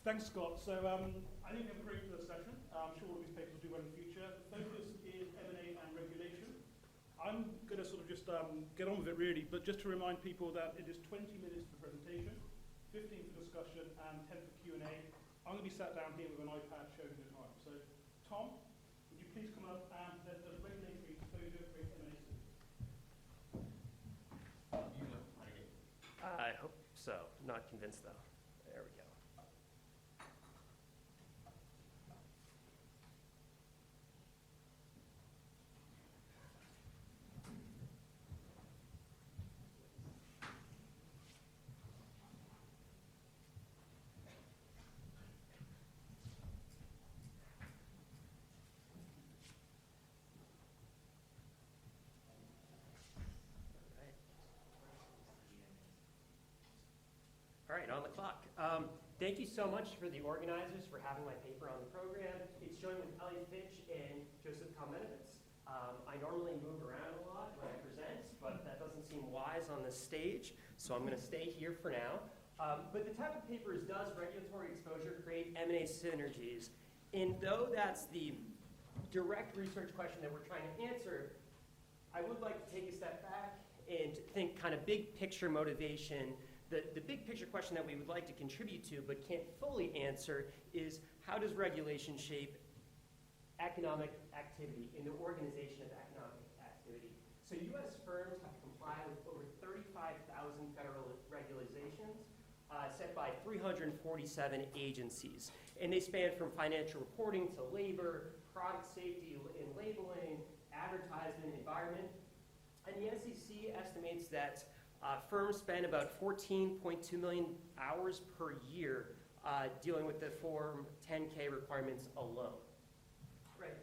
Thanks, Scott. So I think we have a great first session. I'm sure all of these papers will do well in the future. The focus is M&A and regulation. I'm going to sort of just get on with it really, but just to remind people that it is 20 minutes for presentation, 15 for discussion, and 10 for Q&A. I'm going to be sat down here with an iPad showing the time. So, Tom, would you please come up and present the regulatory exposure for M&A systems? I hope so. Not convinced, though. There we go. All right, on the clock. Thank you so much for the organizers for having my paper on the program. It's joined with Elliot Fitch and Joseph Kalmenovitz. I normally move around a lot when I present, but that doesn't seem wise on this stage, so I'm going to stay here for now. But the type of paper is, does regulatory exposure create M&A synergies? And though that's the direct research question that we're trying to answer, I would like to take a step back and think kind of big picture motivation. The big picture question that we would like to contribute to but can't fully answer is, how does regulation shape economic activity in the organization of economic activity? So U.S. firms have complied with over 35,000 federal regulations set by 347 agencies. And they span from financial reporting to labor, product safety and labeling, advertisement, environment. And the SEC estimates that firms spend about 14.2 million hours per year dealing with the Form 10K requirements alone. Right.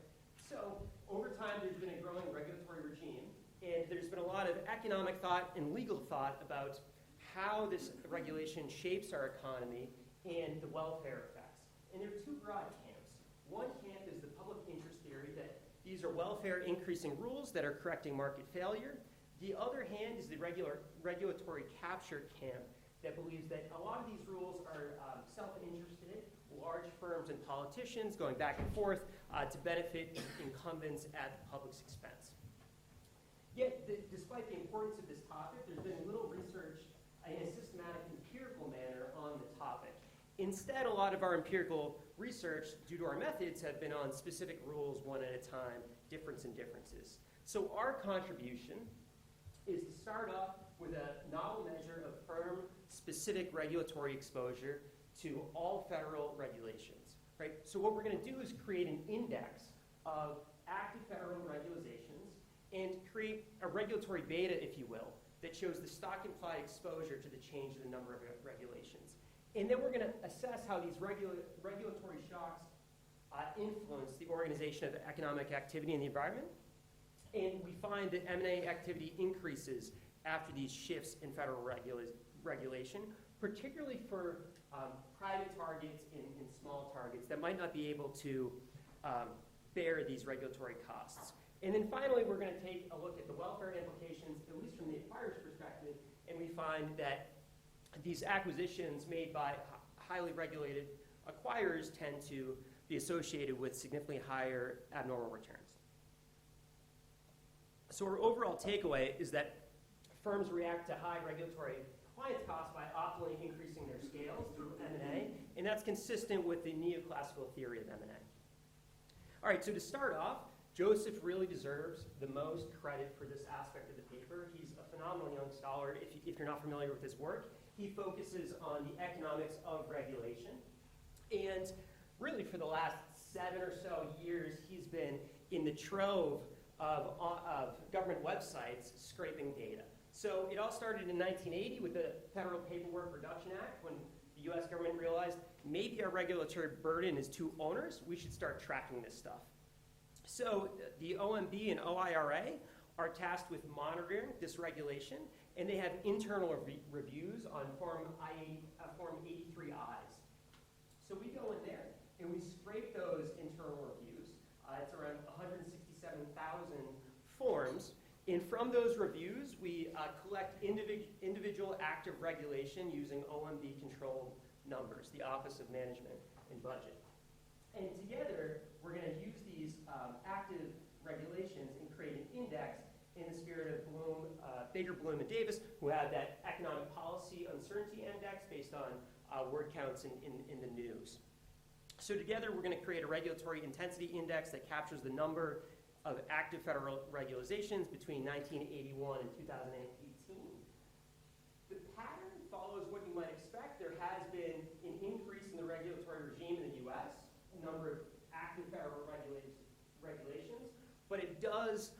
So over time, there's been a growing regulatory regime, and there's been a lot of economic thought and legal thought about how this regulation shapes our economy and the welfare effects. And there are two broad camps. One camp is the public interest theory, that these are welfare increasing rules that are correcting market failure. The other hand is the regulatory capture camp that believes that a lot of these rules are self-interested, large firms and politicians going back and forth to benefit incumbents at the public's expense. Yet, despite the importance of this topic, there's been little research in a systematic empirical manner on the topic. Instead, a lot of our empirical research, due to our methods, have been on specific rules one at a time, difference and differences. So our contribution is to start off with a novel measure of firm-specific regulatory exposure to all federal regulations. Right? So what we're going to do is create an index of active federal regulations and create a regulatory beta, if you will, that shows the stock-implied exposure to the change in the number of regulations. And then we're going to assess how these regulatory shocks influence the organization of economic activity in the environment. And we find that M&A activity increases after these shifts in federal regulation, particularly for private targets and small targets that might not be able to bear these regulatory costs. And then finally, we're going to take a look at the welfare implications, at least from the acquirer's perspective, and we find that these acquisitions made by highly regulated acquirers tend to be associated with significantly higher abnormal returns. So our overall takeaway is that firms react to high regulatory compliance costs by optimally increasing their scales through M&A, and that's consistent with the neoclassical theory of M&A. All right, so to start off, Joseph really deserves the most credit for this aspect of the paper. He's a phenomenal young scholar. If you're not familiar with his work, he focuses on the economics of regulation. And really for the last 7 or so years, he's been in the trove of government websites scraping data. So it all started in 1980 with the Federal Paperwork Reduction Act, when the US government realized maybe our regulatory burden is too onerous, we should start tracking this stuff. So the OMB and OIRA are tasked with monitoring this regulation, and they have internal reviews on Form 83Is. So we go in there and we scrape those internal reviews. It's around 167,000 forms. And from those reviews, we collect individual active regulation using OMB-controlled numbers, the Office of Management and Budget. And together, we're going to use these active regulations and create an index in the spirit of Baker, Bloom, and Davis, who had that economic policy uncertainty index based on word counts in the news. So together, we're going to create a regulatory intensity index that captures the number of active federal regulations between 1981 and 2018. The pattern follows what you might expect. There has been an increase in the regulatory regime in the U.S., a number of active federal regulations, but it does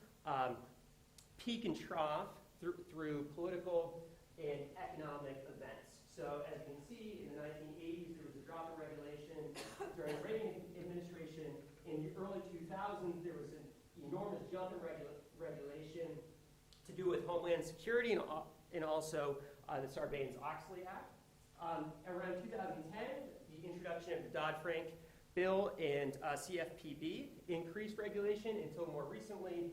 peak and trough through political and economic events. So as you can see, in the 1980s, there was a drop in regulation. During the Reagan administration, in the early 2000s, there was an enormous jump in regulation to do with Homeland Security and also the Sarbanes-Oxley Act. Around 2010, the introduction of the Dodd-Frank bill and CFPB increased regulation until more recently,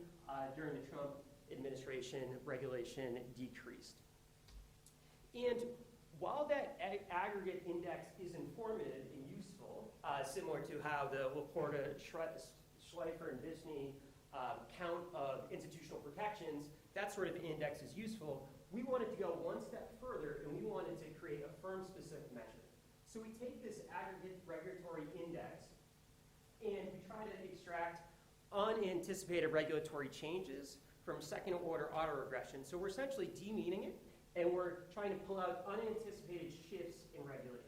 during the Trump administration, regulation decreased. And while that aggregate index is informative and useful, similar to how the Laporta, Schleifer, and Visney count of institutional protections, that sort of index is useful, we wanted to go one step further, and we wanted to create a firm-specific measure. So we take this aggregate regulatory index, and we try to extract unanticipated regulatory changes from second-order autoregression. So we're essentially demeaning it, and we're trying to pull out unanticipated shifts in regulation.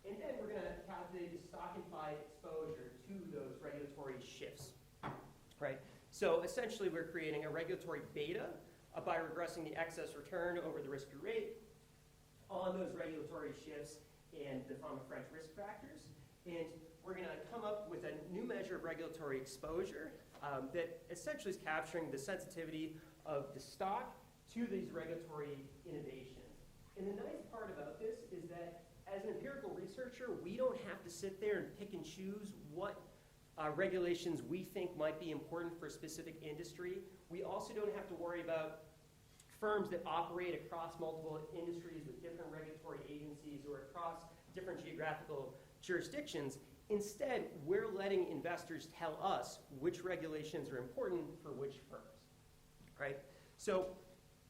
And then we're going to calculate the stock-implied exposure to those regulatory shifts, right? So essentially, we're creating a regulatory beta by regressing the excess return over the risk-free rate on those regulatory shifts and the Fama-French risk factors. And we're going to come up with a new measure of regulatory exposure that essentially is capturing the sensitivity of the stock to these regulatory innovations. And the nice part about this is that as an empirical researcher, we don't have to sit there and pick and choose what regulations we think might be important for a specific industry. We also don't have to worry about firms that operate across multiple industries with different regulatory agencies or across different geographical jurisdictions. Instead, we're letting investors tell us which regulations are important for which firms, right? So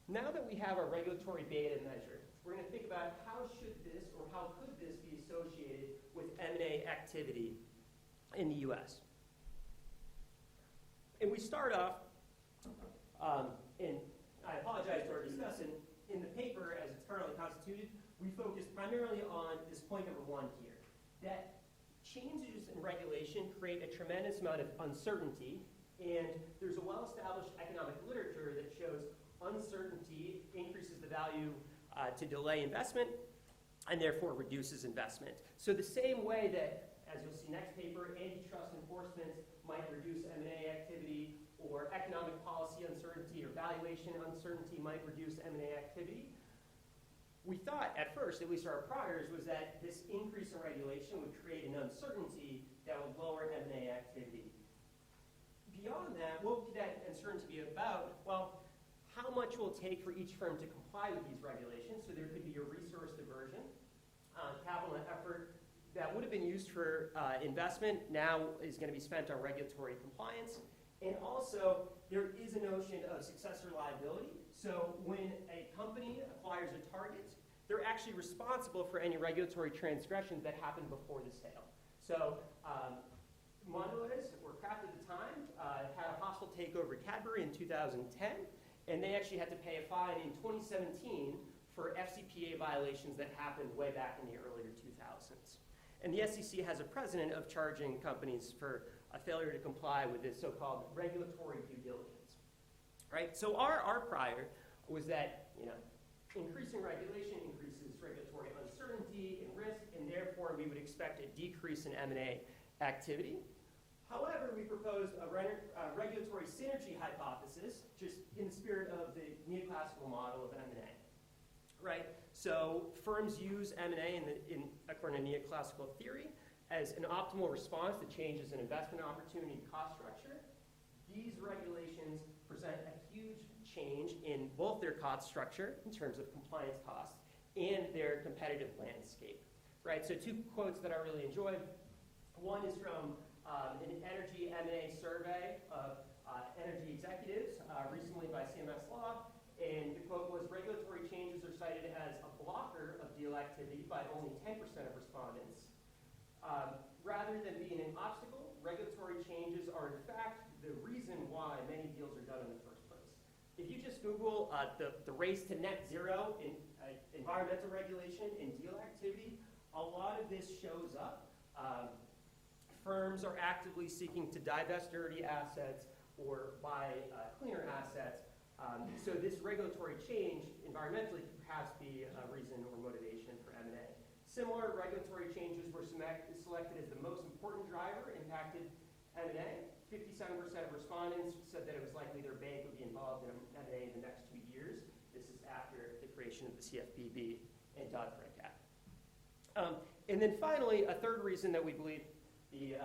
now that we have our regulatory beta measure, we're going to think about how should this or how could this be associated with M&A activity in the U.S. And we start off, and I apologize to our discussant, in the paper as it's currently constituted, we focus primarily on this point number one here, that changes in regulation create a tremendous amount of uncertainty, and there's a well-established economic literature that shows uncertainty increases the value to delay investment and therefore reduces investment. So the same way that, as you'll see next paper, antitrust enforcement might reduce M&A activity, or economic policy uncertainty or valuation uncertainty might reduce M&A activity, we thought at first, at least our priors, was that this increase in regulation would create an uncertainty that would lower M&A activity. Beyond that, what would that uncertainty be about? Well, how much will it take for each firm to comply with these regulations? So there could be a resource diversion, capital and effort that would have been used for investment now is going to be spent on regulatory compliance. And also, there is a notion of successor liability. So when a company acquires a target, they're actually responsible for any regulatory transgressions that happened before the sale. So Mondelez, or Kraft at the time, had a hostile takeover at Cadbury in 2010, and they actually had to pay a fine in 2017 for FCPA violations that happened way back in the earlier 2000s. And the SEC has a precedent of charging companies for a failure to comply with this so-called regulatory due diligence, right? So our prior was that, increasing regulation increases regulatory uncertainty and risk, and therefore we would expect a decrease in M&A activity. However, we proposed a regulatory synergy hypothesis, just in the spirit of the neoclassical model of M&A, right? So firms use M&A according to neoclassical theory as an optimal response to changes in investment opportunity and cost structure. These regulations present a huge change in both their cost structure in terms of compliance costs and their competitive landscape. right? So two quotes that I really enjoyed. One is from an energy M&A survey of energy executives recently by CMS Law, and the quote was, regulatory changes are cited as a blocker of deal activity by only 10% of respondents. Rather than being an obstacle, regulatory changes are in fact the reason why many deals are done in the first place. If you just Google the race to net zero in environmental regulation and deal activity, a lot of this shows up. Firms are actively seeking to divest dirty assets or buy cleaner assets. So this regulatory change environmentally could perhaps be a reason or motivation for M&A. Similar regulatory changes were selected as the most important driver impacted M&A. 57% of respondents said that it was likely their bank would be involved in M&A in the next 2 years. This is after the creation of the CFPB and Dodd-Frank Act. And then finally, a third reason that we believe the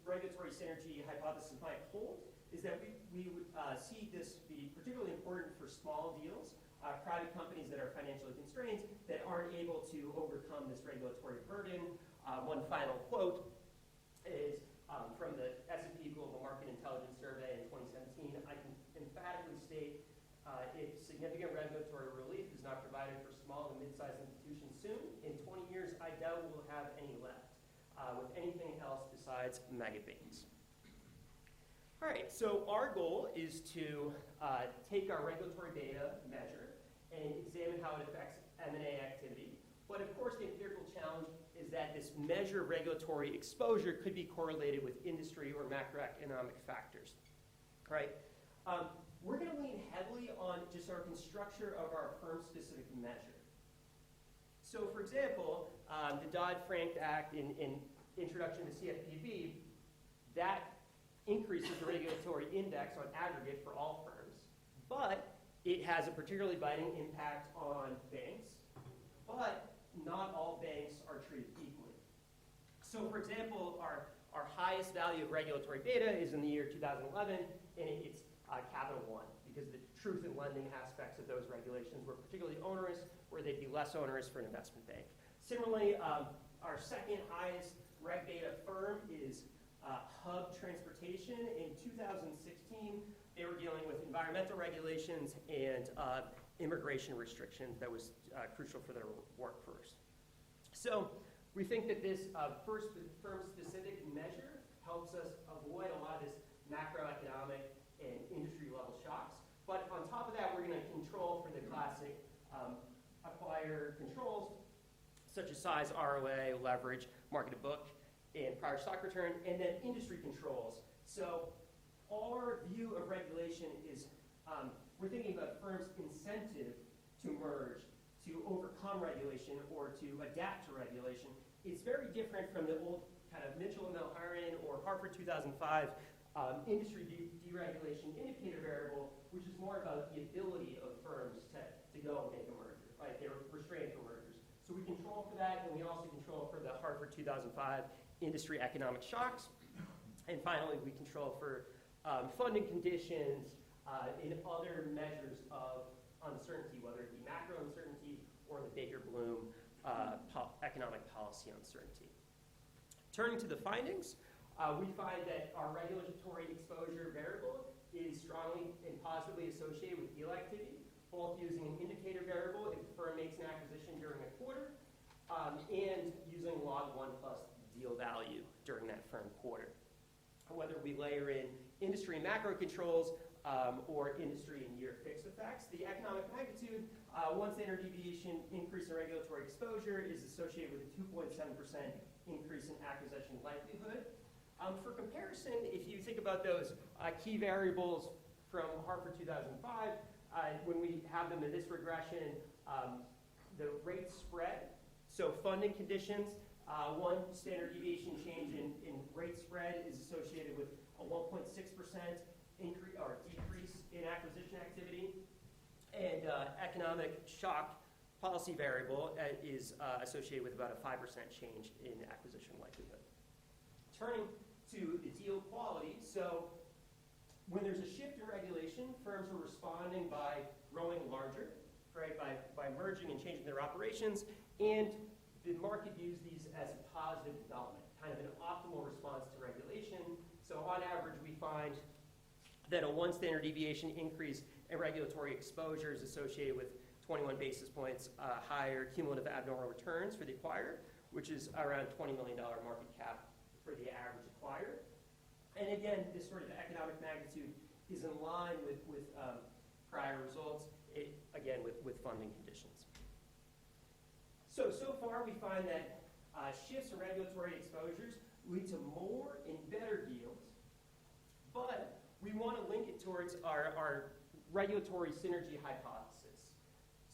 regulatory synergy hypothesis might hold is that we would see this be particularly important for small deals, private companies that are financially constrained that aren't able to overcome this regulatory burden. One final quote is from the S&P Global Market Intelligence Survey in 2017. I can emphatically state if significant regulatory relief is not provided for small and mid-sized institutions soon, in 20 years, I doubt we'll have any left with anything else besides mega banks. All right, so our goal is to take our regulatory data measure and examine how it affects M&A activity. But of course, the empirical challenge is that this measure of regulatory exposure could be correlated with industry or macroeconomic factors. All right, we're going to lean heavily on just our construction of our firm-specific measure. So for example, the Dodd-Frank Act in introduction to CFPB, that increases the regulatory index on aggregate for all firms, but it has a particularly biting impact on banks, but not all banks are treated equally. So for example, our highest value of regulatory beta is in the year 2011, and it's Capital One, because the truth in lending aspects of those regulations were particularly onerous, where they'd be less onerous for an investment bank. Similarly, our second highest reg beta firm is Hub Transportation. In 2016, they were dealing with environmental regulations and immigration restrictions that was crucial for their workforce. So we think that this firm-specific measure helps us avoid a lot of this macroeconomic and industry-level shocks. But on top of that, we're going to control for the classic acquire controls, such as size, ROA, leverage, market to book, and prior stock return, and then industry controls. So our view of regulation is we're thinking about firms' incentive to merge, to overcome regulation, or to adapt to regulation. It's very different from the old kind of Mitchell and Milharin or Harvard 2005 industry deregulation indicator variable, which is more about the ability of firms to go and make a merger, right? They're restrained from mergers. So we control for that, and we also control for the Harvard 2005 industry economic shocks. And finally, we control for funding conditions and other measures of uncertainty, whether it be macro uncertainty or the Baker-Bloom economic policy uncertainty. Turning to the findings, we find that our regulatory exposure variable is strongly and positively associated with deal activity, both using an indicator variable if the firm makes an acquisition during a quarter, and using log 1 plus deal value during that firm quarter. Whether we layer in industry and macro controls or industry and year fixed effects, the economic magnitude, one standard deviation increase in regulatory exposure is associated with a 2.7% increase in acquisition likelihood. For comparison, if you think about those key variables from Harvard 2005, when we have them in this regression, the rate spread, so funding conditions, one standard deviation change in rate spread is associated with a 1.6% increase or decrease in acquisition activity, and economic shock policy variable is associated with about a 5% change in acquisition likelihood. Turning to the deal quality, so when there's a shift in regulation, firms are responding by growing larger, right, by merging and changing their operations, and the market views these as a positive development, kind of an optimal response to regulation. So on average, we find that a 1 standard deviation increase in regulatory exposure is associated with 21 basis points higher cumulative abnormal returns for the acquirer, which is around $20 million market cap for the average acquirer. And again, this sort of economic magnitude is in line with prior results, again, with funding conditions. So far we find that shifts in regulatory exposures lead to more and better deals, but we want to link it towards our regulatory synergy hypothesis.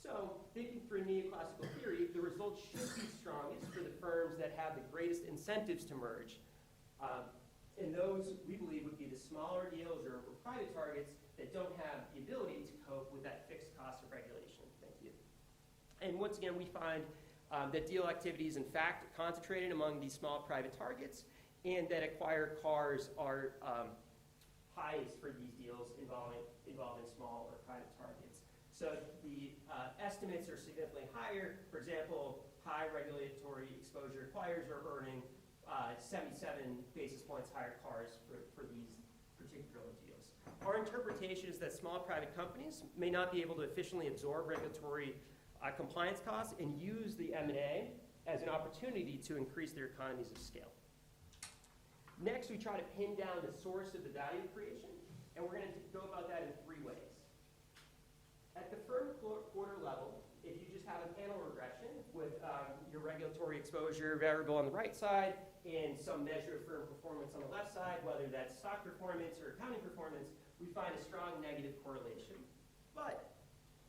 So thinking through neoclassical theory, the results should be strongest for the firms that have the greatest incentives to merge. And those, we believe, would be the smaller deals or private targets that don't have the ability to cope with that fixed cost of regulation. Thank you. And once again, we find that deal activity is in fact concentrated among these small private targets, and that acquired cars are highest for these deals involving small or private targets. So the estimates are significantly higher. For example, high regulatory exposure acquirers are earning 77 basis points higher cars for these particular deals. Our interpretation is that small private companies may not be able to efficiently absorb regulatory compliance costs and use the M&A as an opportunity to increase their economies of scale. Next, we try to pin down the source of the value creation, and we're going to go about that in 3 ways. At the firm quarter level, if you just have a panel regression with your regulatory exposure variable on the right side and some measure of firm performance on the left side, whether that's stock performance or accounting performance, we find a strong negative correlation. But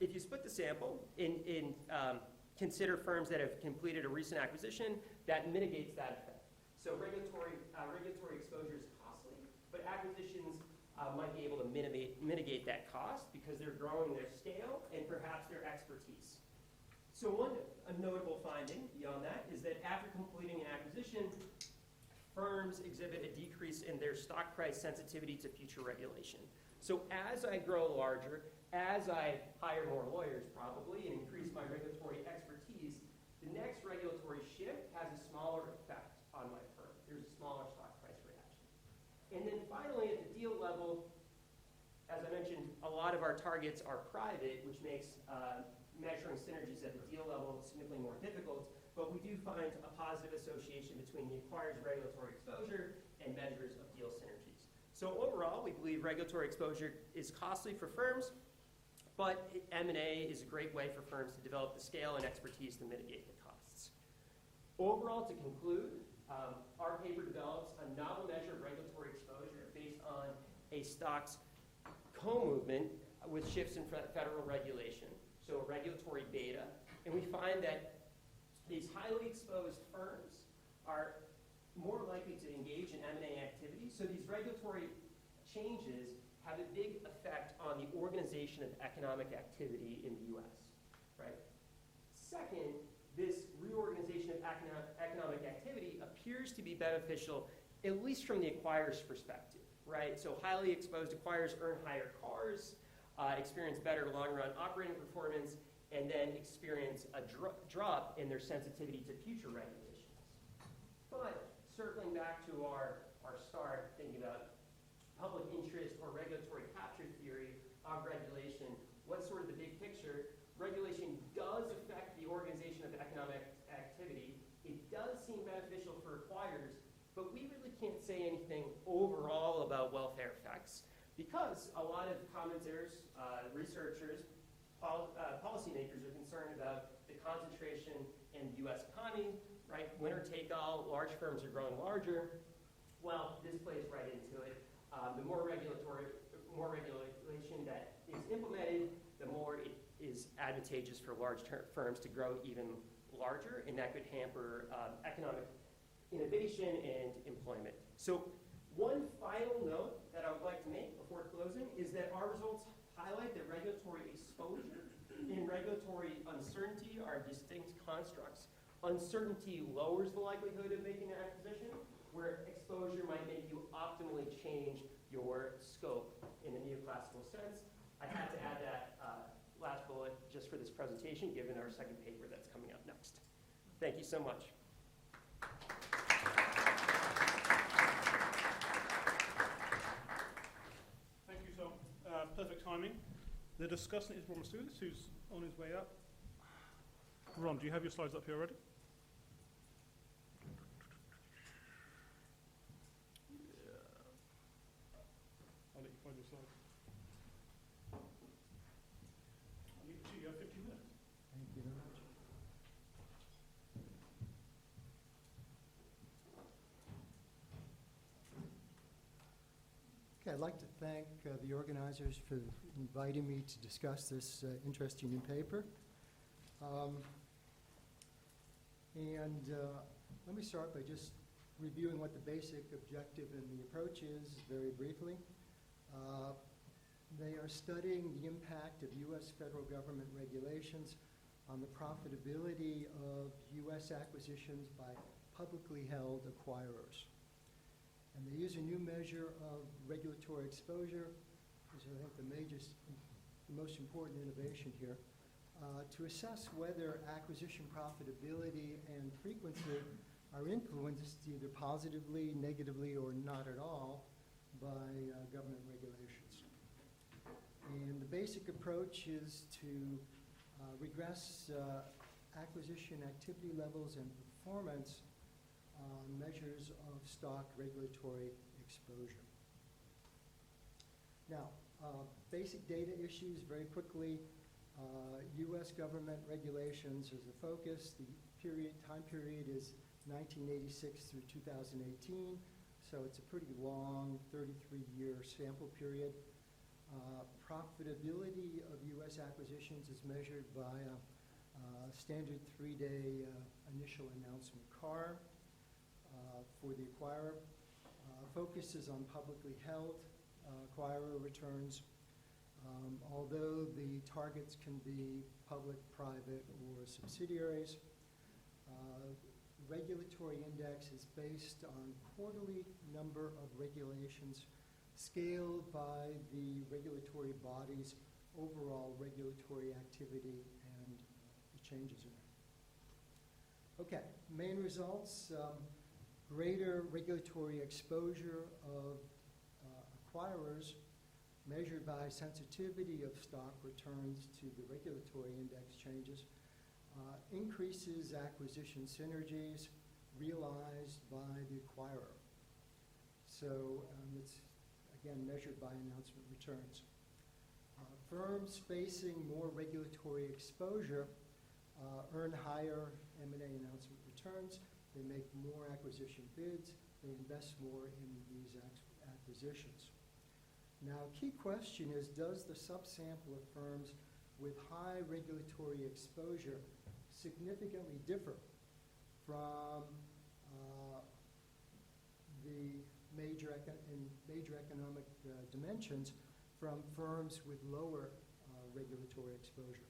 if you split the sample and consider firms that have completed a recent acquisition, that mitigates that effect. So regulatory exposure is costly, but acquisitions might be able to mitigate that cost because they're growing their scale and perhaps their expertise. So a notable finding beyond that is that after completing an acquisition, firms exhibit a decrease in their stock price sensitivity to future regulation. So as I grow larger, as I hire more lawyers probably and increase my regulatory expertise, the next regulatory shift has a smaller effect on my firm. There's a smaller stock price reaction. And then finally, at the deal level, as I mentioned, a lot of our targets are private, which makes measuring synergies at the deal level significantly more difficult, but we do find a positive association between the acquirer's regulatory exposure and measures of deal synergies. So overall, we believe regulatory exposure is costly for firms, but M&A is a great way for firms to develop the scale and expertise to mitigate the costs. Overall, to conclude, our paper develops a novel measure of regulatory exposure based on a stock's co-movement with shifts in federal regulation, so a regulatory beta. And we find that these highly exposed firms are more likely to engage in M&A activity, so these regulatory changes have a big effect on the organization of economic activity in the U.S., right? Second, this reorganization of economic activity appears to be beneficial, at least from the acquirer's perspective, right? So highly exposed acquirers earn higher cars, experience better long-run operating performance, and then experience a drop in their sensitivity to future regulations. But circling back to our start, thinking about public interest or regulatory capture theory of regulation, what's sort of the big picture? Regulation does affect the organization of economic activity. It does seem beneficial for acquirers, but we really can't say anything overall about welfare effects because a lot of commenters, researchers, policymakers are concerned about the concentration in the U.S. economy, right? Winner take all, large firms are growing larger. Well, this plays right into it. The more regulation that is implemented, the more it is advantageous for large firms to grow even larger, and that could hamper economic innovation and employment. So one final note that I would like to make before closing is that our results highlight that regulatory exposure and regulatory uncertainty are distinct constructs. Uncertainty lowers the likelihood of making an acquisition, where exposure might make you optimally change your scope in a neoclassical sense. I had to add that last bullet just for this presentation, given our second paper that's coming up next. Thank you so much. Thank you, Tom. Perfect timing. The discussant is Ron Mastoulis, who's on his way up. Ron, do you have your slides up here already? Yeah. I'll let you find your slides. I'll leave it to you. You have 15 minutes. Thank you very much. Okay, I'd like to thank the organizers for inviting me to discuss this interesting new paper. Let me start by just reviewing what the basic objective and the approach is very briefly. They are studying the impact of U.S. federal government regulations on the profitability of U.S. acquisitions by publicly held acquirers. And they use a new measure of regulatory exposure, which is, I think, the most important innovation here, to assess whether acquisition profitability and frequency are influenced either positively, negatively, or not at all by government regulations. And the basic approach is to regress acquisition activity levels and performance measures of stock regulatory exposure. Now, basic data issues very quickly. U.S. government regulations is the focus. The time period is 1986 through 2018, so it's a pretty long 33-year sample period. Profitability of U.S. acquisitions is measured by a standard 3-day initial announcement CAR for the acquirer. Focuses on publicly held acquirer returns, although the targets can be public, private, or subsidiaries. Regulatory index is based on quarterly number of regulations scaled by the regulatory body's overall regulatory activity and the changes in it. Okay, main results. Greater regulatory exposure of acquirers measured by sensitivity of stock returns to the regulatory index changes, increases acquisition synergies realized by the acquirer. So it's, again, measured by announcement returns. Firms facing more regulatory exposure earn higher M&A announcement returns. They make more acquisition bids. They invest more in these acquisitions. Now, a key question is, does the subsample of firms with high regulatory exposure significantly differ from the major economic dimensions from firms with lower regulatory exposure?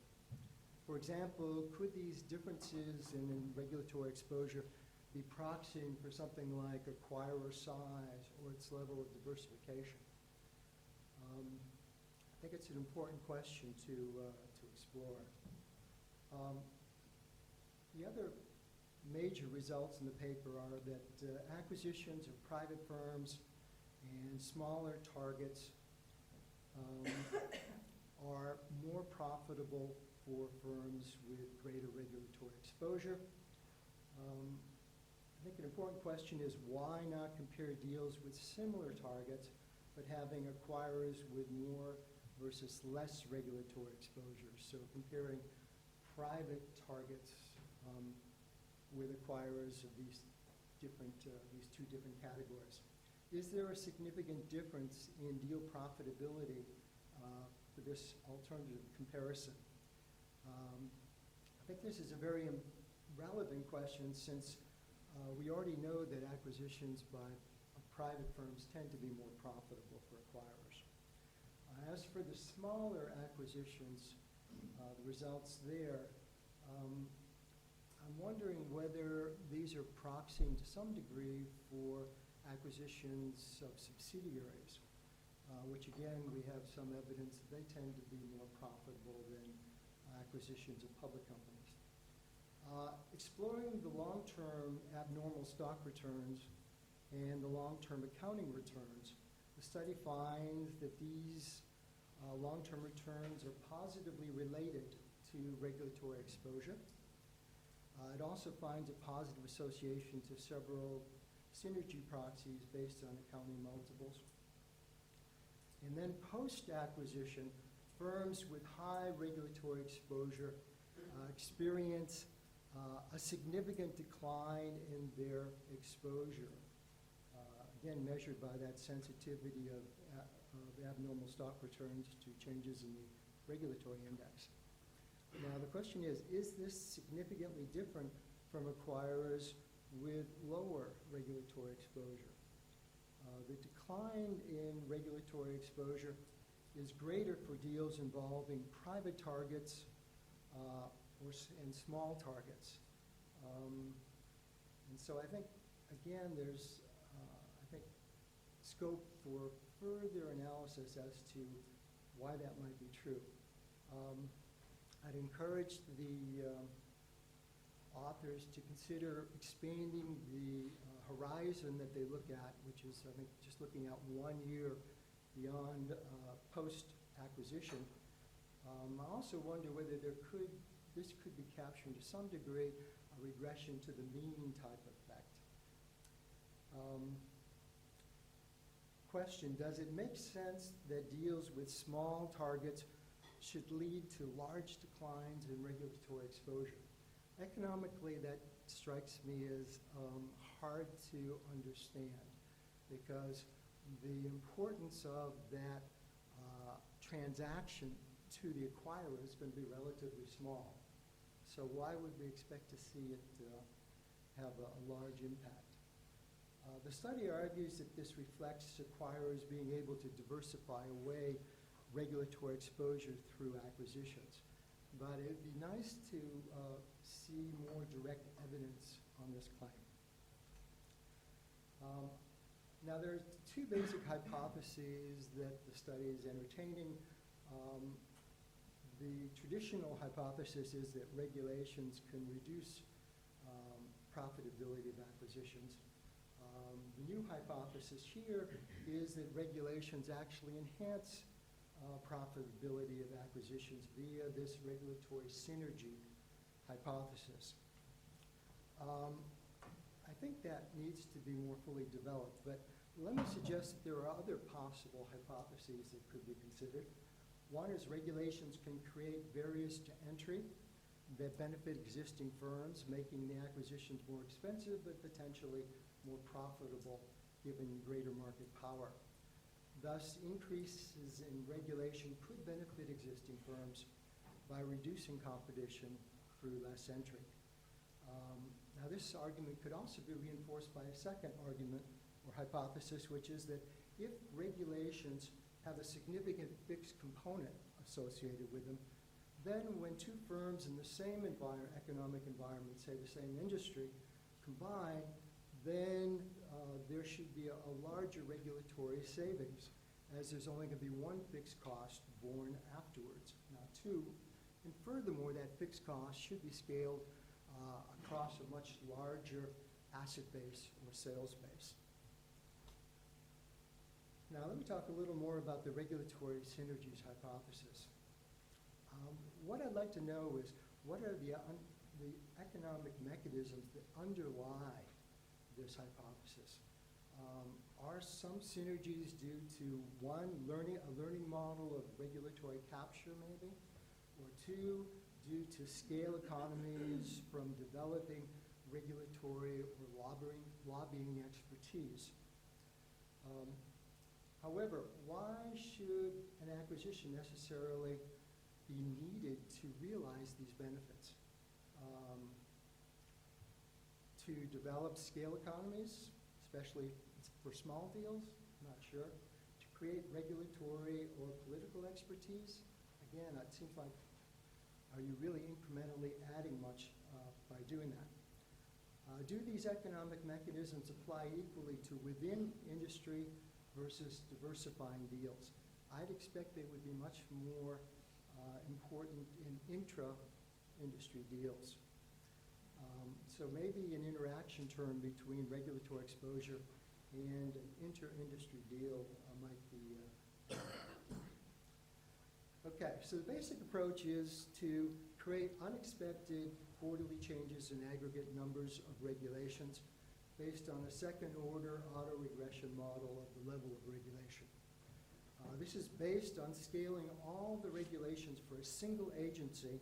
For example, could these differences in regulatory exposure be proxying for something like acquirer size or its level of diversification? I think it's an important question to explore. The other major results in the paper are that acquisitions of private firms and smaller targets are more profitable for firms with greater regulatory exposure. I think an important question is, why not compare deals with similar targets but having acquirers with more versus less regulatory exposure? So comparing private targets with acquirers of these two different categories. Is there a significant difference in deal profitability for this alternative comparison? I think this is a very relevant question, since we already know that acquisitions by private firms tend to be more profitable for acquirers. As for the smaller acquisitions, the results there, I'm wondering whether these are proxying to some degree for acquisitions of subsidiaries, which again, we have some evidence that they tend to be more profitable than acquisitions of public companies. exploring the long-term abnormal stock returns and the long-term accounting returns, the study finds that these long-term returns are positively related to regulatory exposure. It also finds a positive association to several synergy proxies based on accounting multiples. And then post-acquisition, firms with high regulatory exposure experience a significant decline in their exposure, again measured by that sensitivity of abnormal stock returns to changes in the regulatory index. Now the question is this significantly different from acquirers with lower regulatory exposure? The decline in regulatory exposure is greater for deals involving private targets and small targets. And so I think, again, there's, scope for further analysis as to why that might be true. I'd encourage the authors to consider expanding the horizon that they look at, which is, I think, just looking out 1 year beyond post-acquisition. I also wonder whether this could be capturing to some degree a regression to the mean type effect. Question, does it make sense that deals with small targets should lead to large declines in regulatory exposure? Economically, that strikes me as hard to understand, because the importance of that transaction to the acquirer is going to be relatively small. So why would we expect to see it have a large impact? The study argues that this reflects acquirers being able to diversify away regulatory exposure through acquisitions. But it would be nice to see more direct evidence on this claim. Now, there are two basic hypotheses that the study is entertaining. The traditional hypothesis is that regulations can reduce profitability of acquisitions. The new hypothesis here is that regulations actually enhance profitability of acquisitions via this regulatory synergy hypothesis. I think that needs to be more fully developed, but let me suggest that there are other possible hypotheses that could be considered. One is regulations can create barriers to entry that benefit existing firms, making the acquisitions more expensive but potentially more profitable given greater market power. Thus, increases in regulation could benefit existing firms by reducing competition through less entry. Now, this argument could also be reinforced by a second argument or hypothesis, which is that if regulations have a significant fixed component associated with them, then when two firms in the same economic environment, say the same industry, combine, then there should be a larger regulatory savings, as there's only going to be one fixed cost borne afterwards, not two. And furthermore, that fixed cost should be scaled across a much larger asset base or sales base. Now, let me talk a little more about the regulatory synergies hypothesis. What I'd like to know is, what are the economic mechanisms that underlie this hypothesis? Are some synergies due to, one, a learning model of regulatory capture, maybe? Or two, due to scale economies from developing regulatory or lobbying expertise? However, why should an acquisition necessarily be needed to realize these benefits? To develop scale economies, especially for small deals? Not sure. To create regulatory or political expertise? Again, it seems like, are you really incrementally adding much by doing that? Do these economic mechanisms apply equally to within industry versus diversifying deals? I'd expect they would be much more important in intra-industry deals. So maybe an interaction term between regulatory exposure and an inter-industry deal might be. Okay, so the basic approach is to create unexpected quarterly changes in aggregate numbers of regulations based on a second-order autoregression model of the level of regulation. This is based on scaling all the regulations for a single agency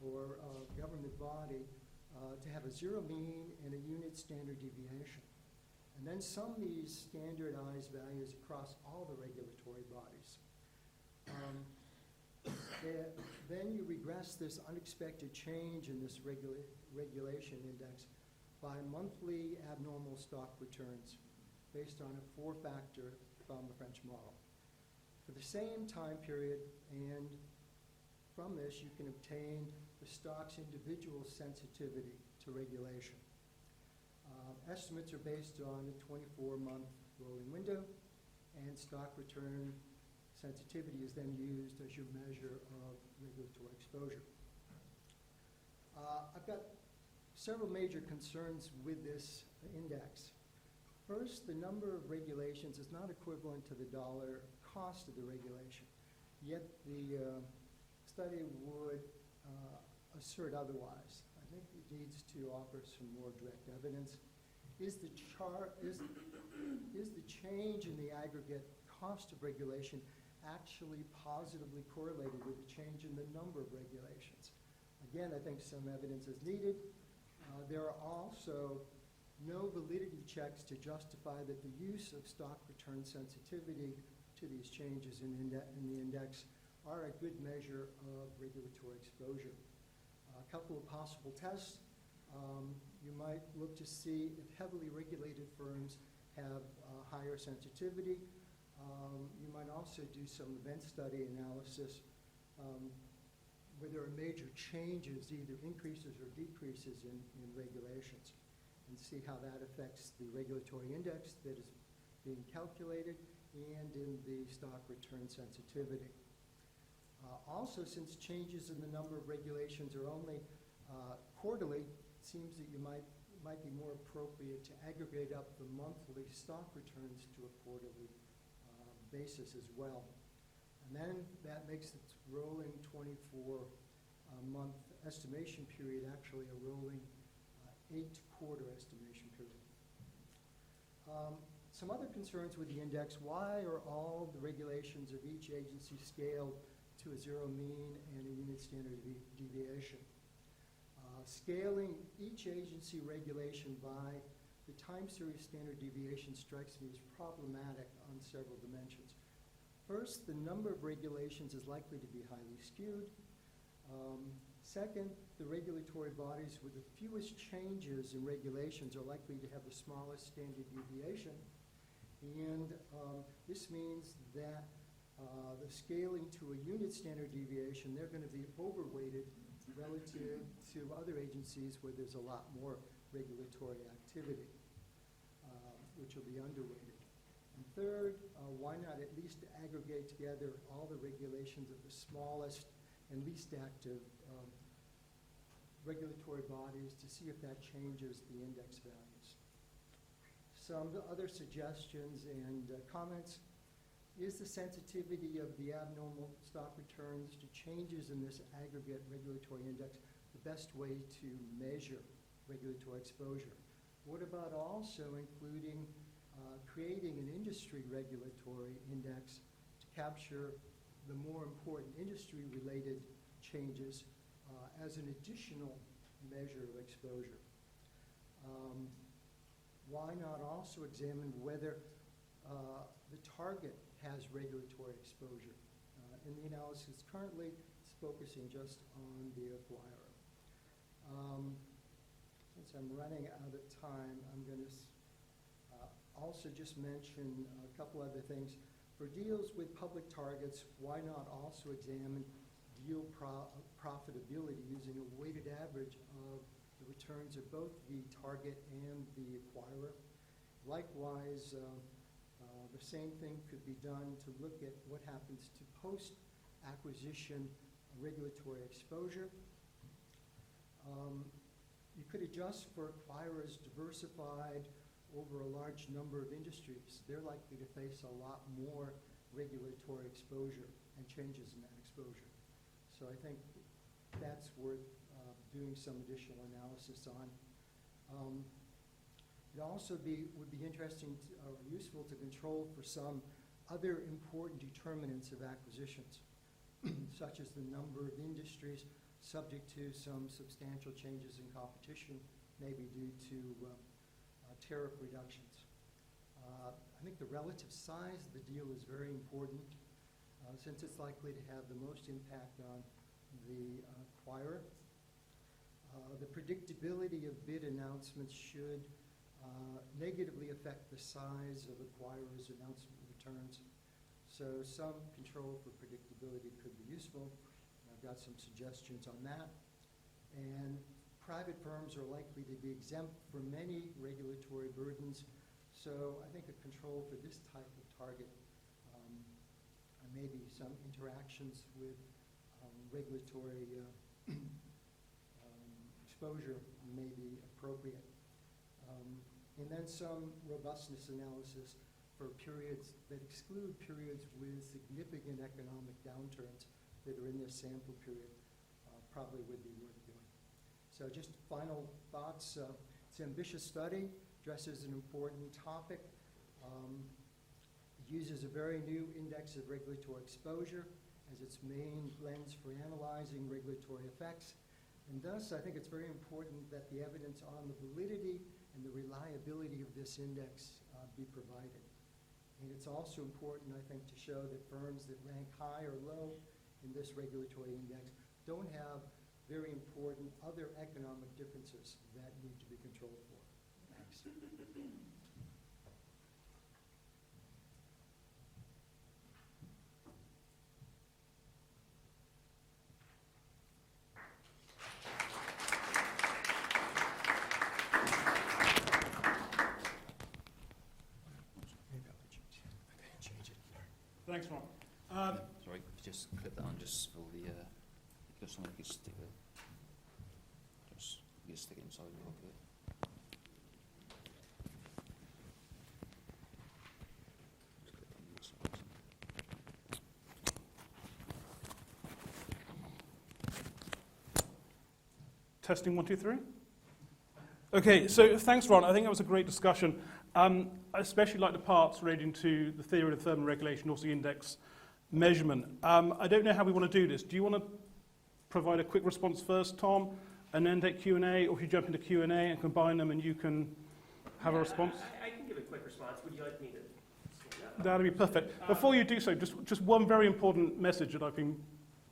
or government body to have a zero mean and a unit standard deviation. And then sum these standardized values across all the regulatory bodies. Then you regress this unexpected change in this regulation index by monthly abnormal stock returns based on a 4-factor from the French model. For the same time period, and from this you can obtain the stock's individual sensitivity to regulation. Estimates are based on a 24-month rolling window, and stock return sensitivity is then used as your measure of regulatory exposure. I've got several major concerns with this index. First, the number of regulations is not equivalent to the dollar cost of the regulation, yet the study would assert otherwise. I think it needs to offer some more direct evidence. Is the change in the aggregate cost of regulation actually positively correlated with the change in the number of regulations? Again, I think some evidence is needed. There are also no validity checks to justify that the use of stock return sensitivity to these changes in the index are a good measure of regulatory exposure. A couple of possible tests. You might look to see if heavily regulated firms have higher sensitivity. You might also do some event study analysis where there are major changes, either increases or decreases in regulations, and see how that affects the regulatory index that is being calculated and in the stock return sensitivity. Also, since changes in the number of regulations are only quarterly, it seems that you might be more appropriate to aggregate up the monthly stock returns to a quarterly basis as well. And then that makes its rolling 24-month estimation period actually a rolling 8-quarter estimation period. Some other concerns with the index: why are all the regulations of each agency scaled to a zero mean and a unit standard deviation? Scaling each agency regulation by the time series standard deviation strikes me as problematic on several dimensions. First, the number of regulations is likely to be highly skewed. Second, the regulatory bodies with the fewest changes in regulations are likely to have the smallest standard deviation. And this means that the scaling to a unit standard deviation, they're going to be overweighted relative to other agencies where there's a lot more regulatory activity, which will be underweighted. And third, why not at least aggregate together all the regulations of the smallest and least active regulatory bodies to see if that changes the index values. Some other suggestions and comments. Is the sensitivity of the abnormal stock returns to changes in this aggregate regulatory index the best way to measure regulatory exposure? What about also including creating an industry regulatory index to capture the more important industry-related changes as an additional measure of exposure? Why not also examine whether the target has regulatory exposure? In the analysis currently, it's focusing just on the acquirer. Since I'm running out of time, I'm going to also just mention a couple other things. For deals with public targets, why not also examine deal profitability using a weighted average of the returns of both the target and the acquirer? Likewise, the same thing could be done to look at what happens to post-acquisition regulatory exposure. You could just for acquirers diversified over a large number of industries, they're likely to face a lot more regulatory exposure and changes in that exposure. So I think that's worth doing some additional analysis on. It also would be interesting or useful to control for some other important determinants of acquisitions, such as the number of industries subject to some substantial changes in competition, maybe due to tariff reductions. I think the relative size of the deal is very important, since it's likely to have the most impact on the acquirer. The predictability of bid announcements should negatively affect the size of acquirers' announcement returns. So some control for predictability could be useful. I've got some suggestions on that. And private firms are likely to be exempt from many regulatory burdens. So I think a control for this type of target, and maybe some interactions with regulatory exposure may be appropriate. And then some robustness analysis for periods that exclude periods with significant economic downturns that are in this sample period probably would be worth doing. So just final thoughts. It's an ambitious study, addresses an important topic. It uses a very new index of regulatory exposure as its main lens for analyzing regulatory effects. And thus, I think it's very important that the evidence on the validity and the reliability of this index be provided. And it's also important, I think, to show that firms that rank high or low in this regulatory index don't have very important other economic differences that need to be controlled for. Thanks. Thanks, Ron. Sorry, just clip that on just for the, just something you could stick it, just, you can stick it inside the pocket. Just clip it on the side. Testing 1, 2, 3. Okay, so thanks, Ron. I think that was a great discussion. I especially like the parts relating to the theory of thermal regulation, also the index measurement. I don't know how we want to do this. Do you want to provide a quick response first, Tom, and then take Q&A, or if you jump into Q&A and combine them and you can have a response? I can give a quick response. Would you like me to stand up? That would be perfect. Before you do so, just one very important message that I've been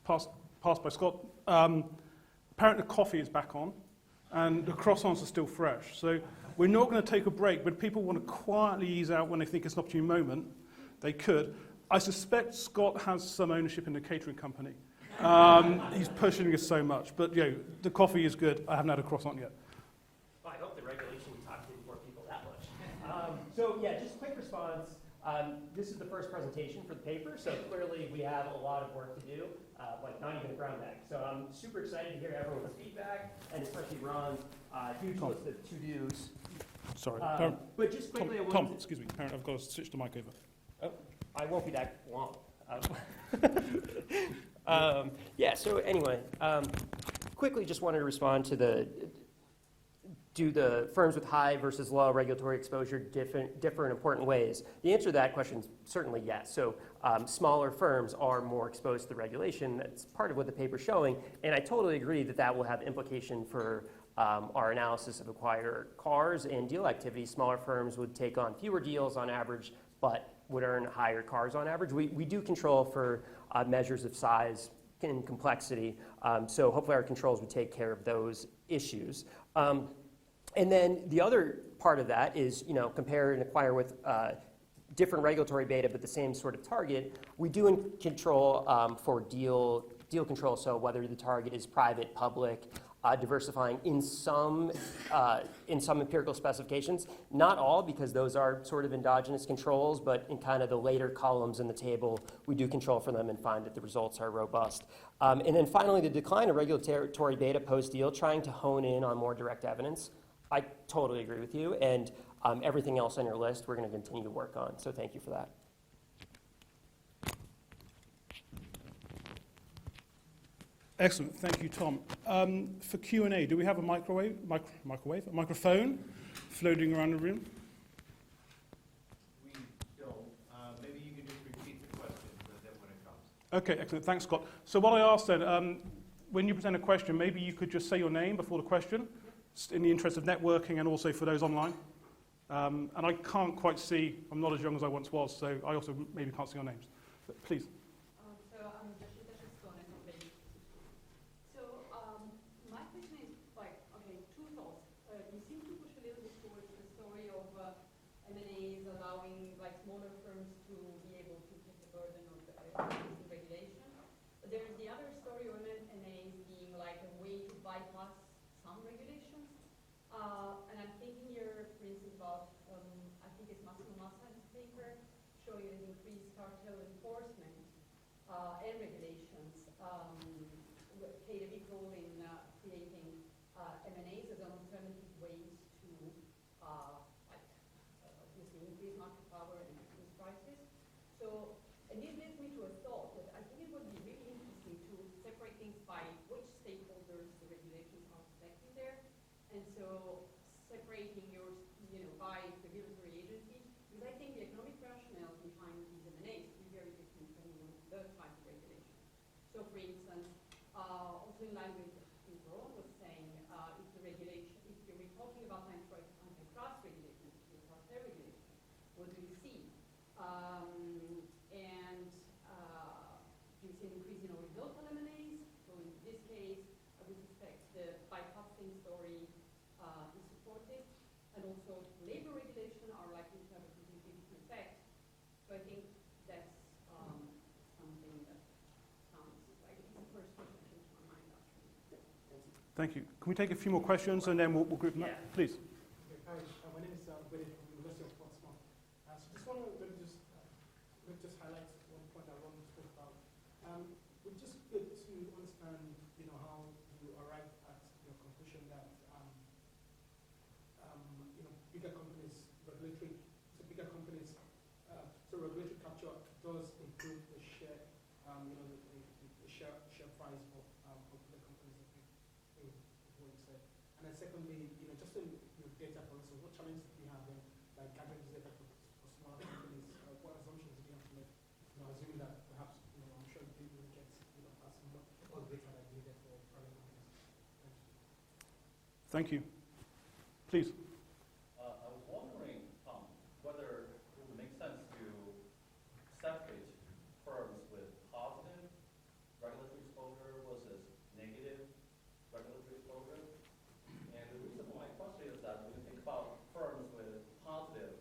passed by Scott. Apparently the coffee is back on, and the croissants are still fresh. So we're not going to take a break, but if people want to quietly ease out when they think it's an opportune moment, they could. I suspect Scott has some ownership in the catering company. He's pushing us so much. But the coffee is good. I haven't had a croissant yet. Well, I hope the regulation talked to more people that much. So yeah, just a quick response. This is the first presentation for the paper, so clearly we have a lot of work to do, like not even a ground bag. So I'm super excited to hear everyone's feedback, and especially Ron's huge list of to-dos. Sorry. But just quickly, Tom, excuse me. Apparently I've got to switch the mic over. Oh, I won't be that long. Yeah, so anyway, quickly just wanted to respond to do the firms with high versus low regulatory exposure differ in important ways? The answer to that question is certainly yes. So smaller firms are more exposed to the regulation. That's part of what the paper's showing. And I totally agree that that will have implication for our analysis of acquired cars and deal activity. Smaller firms would take on fewer deals on average, but would earn higher cars on average. We do control for measures of size and complexity. So hopefully our controls would take care of those issues. And then the other part of that is, compare and acquire with different regulatory beta, but the same sort of target. We do control for deal control, so whether the target is private, public, diversifying in some empirical specifications. Not all, because those are sort of endogenous controls, but in kind of the later columns in the table, we do control for them and find that the results are robust. And then finally, the decline of regulatory beta post-deal, trying to hone in on more direct evidence. I totally agree with you, and everything else on your list we're going to continue to work on, so thank you for that. Excellent, thank you, Tom. For Q&A, do we have a microphone floating around the room? We don't. Maybe you can just repeat the question, but then when it comes. Okay, excellent, thanks, Scott. So what I asked then, when you present a question, maybe you could just say your name before the question, in the interest of networking and also for those online. And I can't quite see, I'm not as young as I once was, so I also maybe can't see your names. But please. My question is, two thoughts. You seem to push a little bit towards the story of M&As allowing smaller firms to be able to take the burden of the regulation. But there is the other story of M&As being a way to bypass some regulations. And I'm thinking here, for instance, about, I think it's Massimo Massa's paper, showing an increased cartel enforcement and regulations played a big role in creating M&As as an alternative ways to obviously increase market power and increase prices. So, and this leads me to a thought that I think it would be really interesting to separate things by which stakeholders the regulations are affecting there, and so separating yours, by regulatory agencies, because I think the economic rationale behind these M&As is very different depending on the type of regulation. So, for instance, also in line with Ron was saying, if the regulation, if you're talking about antitrust regulation, cartel regulation, what do you see? And do you see an increase in horizontal M&As? So in this case, I would suspect the bypassing story is supported, and also labor regulation are likely to have a completely different effect. So I think that's something that sounds like it's the first question that came to my mind, actually. Thank you. Can we take a few more questions and then we'll group them up? Yeah. Please. Okay, hi, my name is Gwede from the University of Portsmouth. So just want to just highlight one point that Ron spoke about. We're just good to understand, how you arrive at your conclusion that, bigger companies, regulatory capture does improve the share, the share price of the companies that what you said. And then secondly, just in your data process, what challenges do you have in gathering this data for smaller companies? What assumptions do you have to make? Assuming that perhaps, I'm sure you will get, all the data that you needed for private companies. Thank you. Please. I was wondering, whether it would make sense to separate firms with positive regulatory exposure versus negative regulatory exposure. And the reason for my question is that when you think about firms with positive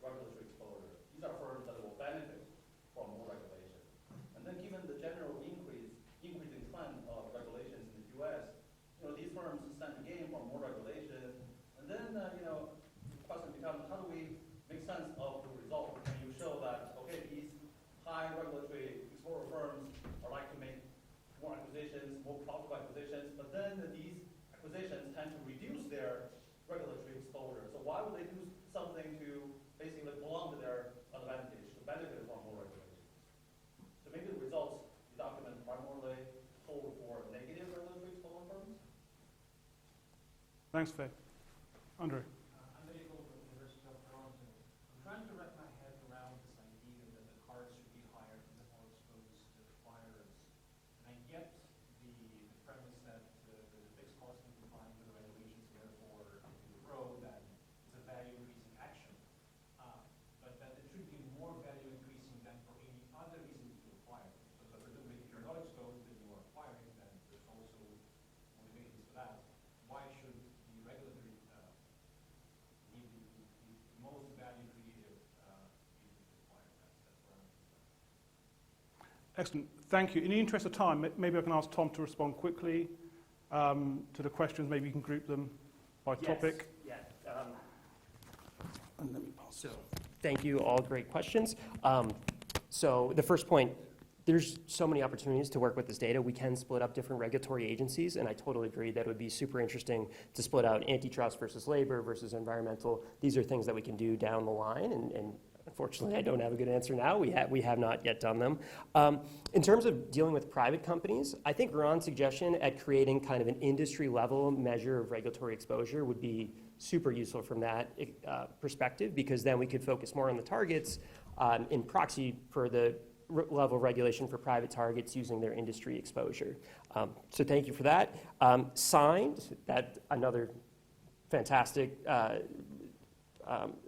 regulatory exposure, these are firms that will benefit from more regulation. And then given the general increasing trend of regulations in the US, these firms stand to gain from more regulation. And then, the question becomes, how do we make sense of the result? When you show that, okay, these high regulatory exposure firms are like to make more acquisitions, more profitable acquisitions, but then these acquisitions tend to reduce their regulatory exposure. So why would they do something to basically belong to their advantage, to benefit from more regulation? So maybe the results you document primarily hold for negative regulatory exposure firms? Thanks, Faye. Andre. I'm Eddie Gold from the University of Toronto. I'm trying to wrap my head around this idea that the cards should be higher and the more exposed to acquirers. And I get the premise that there's a fixed cost in complying with the regulations, therefore, if you grow, then it's a value-increasing action. But that it should be more value-increasing than for any other reason to acquire. So presumably, if you're not exposed and you are acquiring, then there's also motivations for that. Why should the regulatory need the most value-creative reason to acquire? That's where I'm concerned. Excellent. Thank you. In the interest of time, maybe I can ask Tom to respond quickly. to the questions. Maybe you can group them by topic. Yeah. And let me pass. So, thank you, all great questions. So the first point, there's so many opportunities to work with this data. We can split up different regulatory agencies, and I totally agree that it would be super interesting to split out antitrust versus labor versus environmental. These are things that we can do down the line, and unfortunately, I don't have a good answer now. We have not yet done them. In terms of dealing with private companies, I think Ron's suggestion at creating kind of an industry-level measure of regulatory exposure would be super useful from that perspective, because then we could focus more on the targets in proxy for the level of regulation for private targets using their industry exposure. So thank you for that. Signed, that another fantastic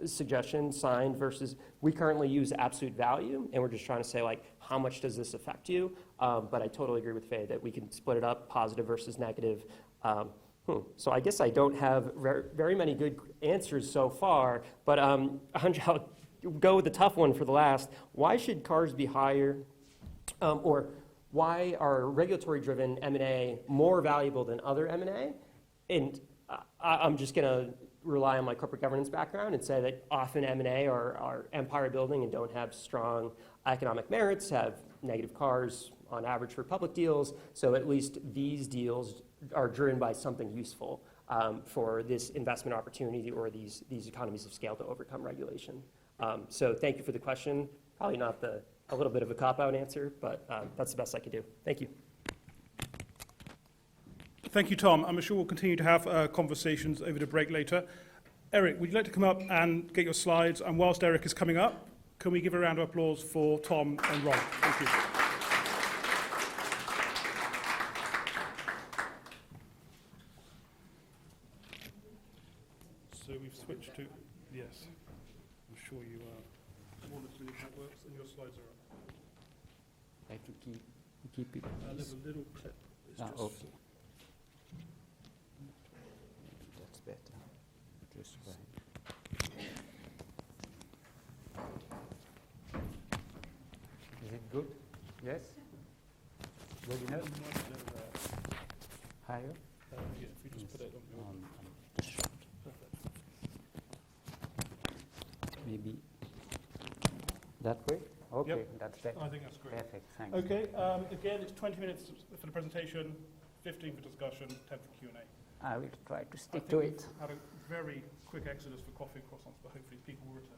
suggestion, signed versus, we currently use absolute value, and we're just trying to say, like, how much does this affect you? But I totally agree with Faye that we can split it up, positive versus negative. So I guess I don't have very many good answers so far, but I'll go with the tough one for the last. Why should cars be higher, or why are regulatory-driven M&A more valuable than other M&A? And I'm just going to rely on my corporate governance background and say that often M&A are empire building and don't have strong economic merits, have negative cars on average for public deals. So at least these deals are driven by something useful for this investment opportunity or these economies of scale to overcome regulation. So thank you for the question. Probably not a little bit of a cop-out answer, but that's the best I could do. Thank you. Thank you, Tom. I'm sure we'll continue to have conversations over the break later. Eric, would you like to come up and get your slides? And whilst Eric is coming up, can we give a round of applause for Tom and Ron? Thank you. So we've switched to, yes. I'm sure you want us to know how it works, and your slides are up. I have to keep it. There's a little clip. It's just Okay. That's better. Just right. Is it good? Yes? Good enough? Higher? yeah, if we just put it on your... The shot. Maybe that way? Okay, Yep. that's better. I think that's great. Perfect, thanks. Okay, again, it's 20 minutes for the presentation, 15 for discussion, 10 for Q&A. I will try to I stick think to we've it. had a very quick exodus for coffee and croissants, but hopefully people will return.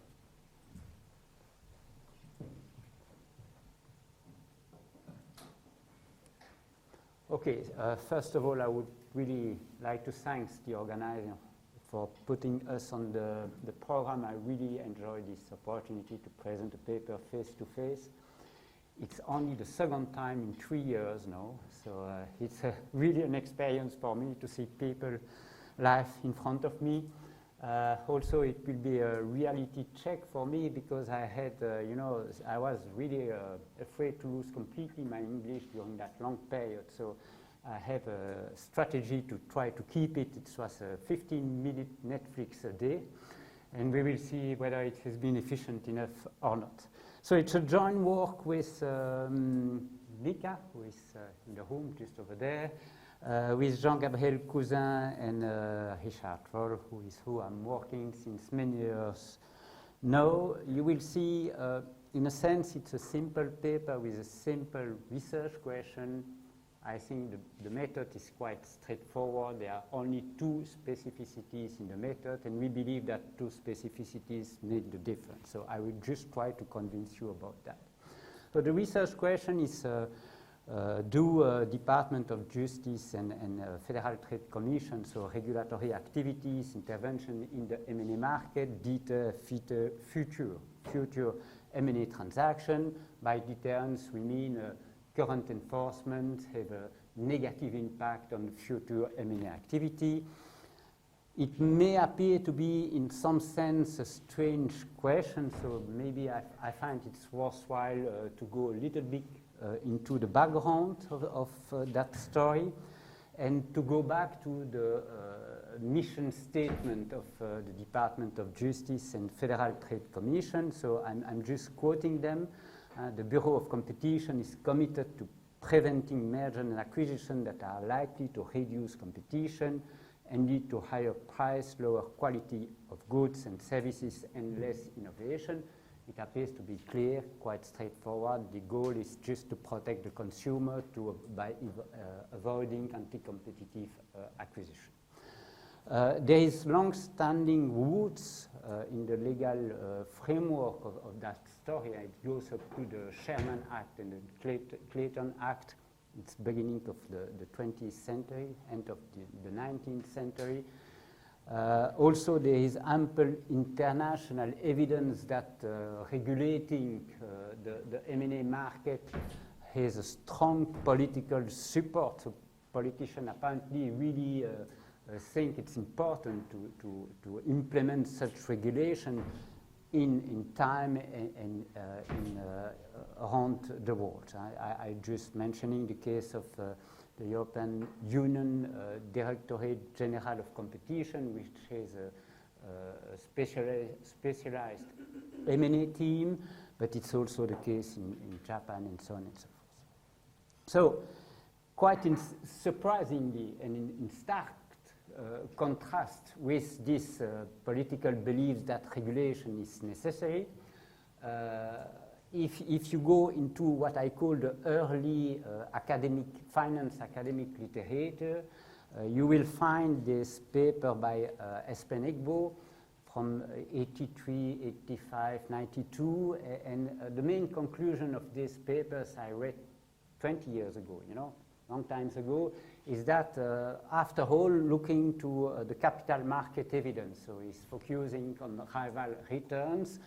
Okay, first of all, I would really like to thank the organizer for putting us on the program. I really enjoyed this opportunity to present a paper face-to-face. It's only the second time in 3 years now, so it's really an experience for me to see people live in front of me. Also, it will be a reality check for me because I had, I was really afraid to lose completely my English during that long period. So I have a strategy to try to keep it. It was a 15-minute Netflix a day, and we will see whether it has been efficient enough or not. So it's a joint work with Nika, who is in the room just over there, with Jean-Gabriel Cousin and Richard Troll, who I'm working since many years now. You will see, in a sense, it's a simple paper with a simple research question. I think the method is quite straightforward. There are only 2 specificities in the method, and we believe that 2 specificities make the difference. So I will just try to convince you about that. So the research question is, do Department of Justice and Federal Trade Commission, so regulatory activities, intervention in the M&A market, deter future M&A transaction? By deterrence, we mean current enforcement have a negative impact on future M&A activity. It may appear to be, in some sense, a strange question, so maybe I find it's worthwhile to go a little bit into the background of that story and to go back to the mission statement of the Department of Justice and Federal Trade Commission. So I'm just quoting them. The Bureau of Competition is committed to preventing merger and acquisition that are likely to reduce competition and lead to higher price, lower quality of goods and services, and less innovation. It appears to be clear, quite straightforward. The goal is just to protect the consumer by avoiding anti-competitive acquisition. There is long-standing roots in the legal framework of that story. It goes up to the Sherman Act and the Clayton Act. It's beginning of the 20th century, end of the 19th century. Also, there is ample international evidence that regulating the M&A market has a strong political support. So politicians apparently really think it's important to implement such regulation in time and around the world. I just mentioning the case of the European Union Directorate General of Competition, which has a specialized M&A team, but it's also the case in Japan and so on and so forth. So, quite surprisingly and in stark contrast with this political belief that regulation is necessary, if you go into what I call the early finance academic literature, you will find this paper by Espen-Eckbo from 83, 85, 92, and the main conclusion of these papers I read 20 years ago, long times ago, is that after all, looking to the capital market evidence, so he's focusing on rival returns,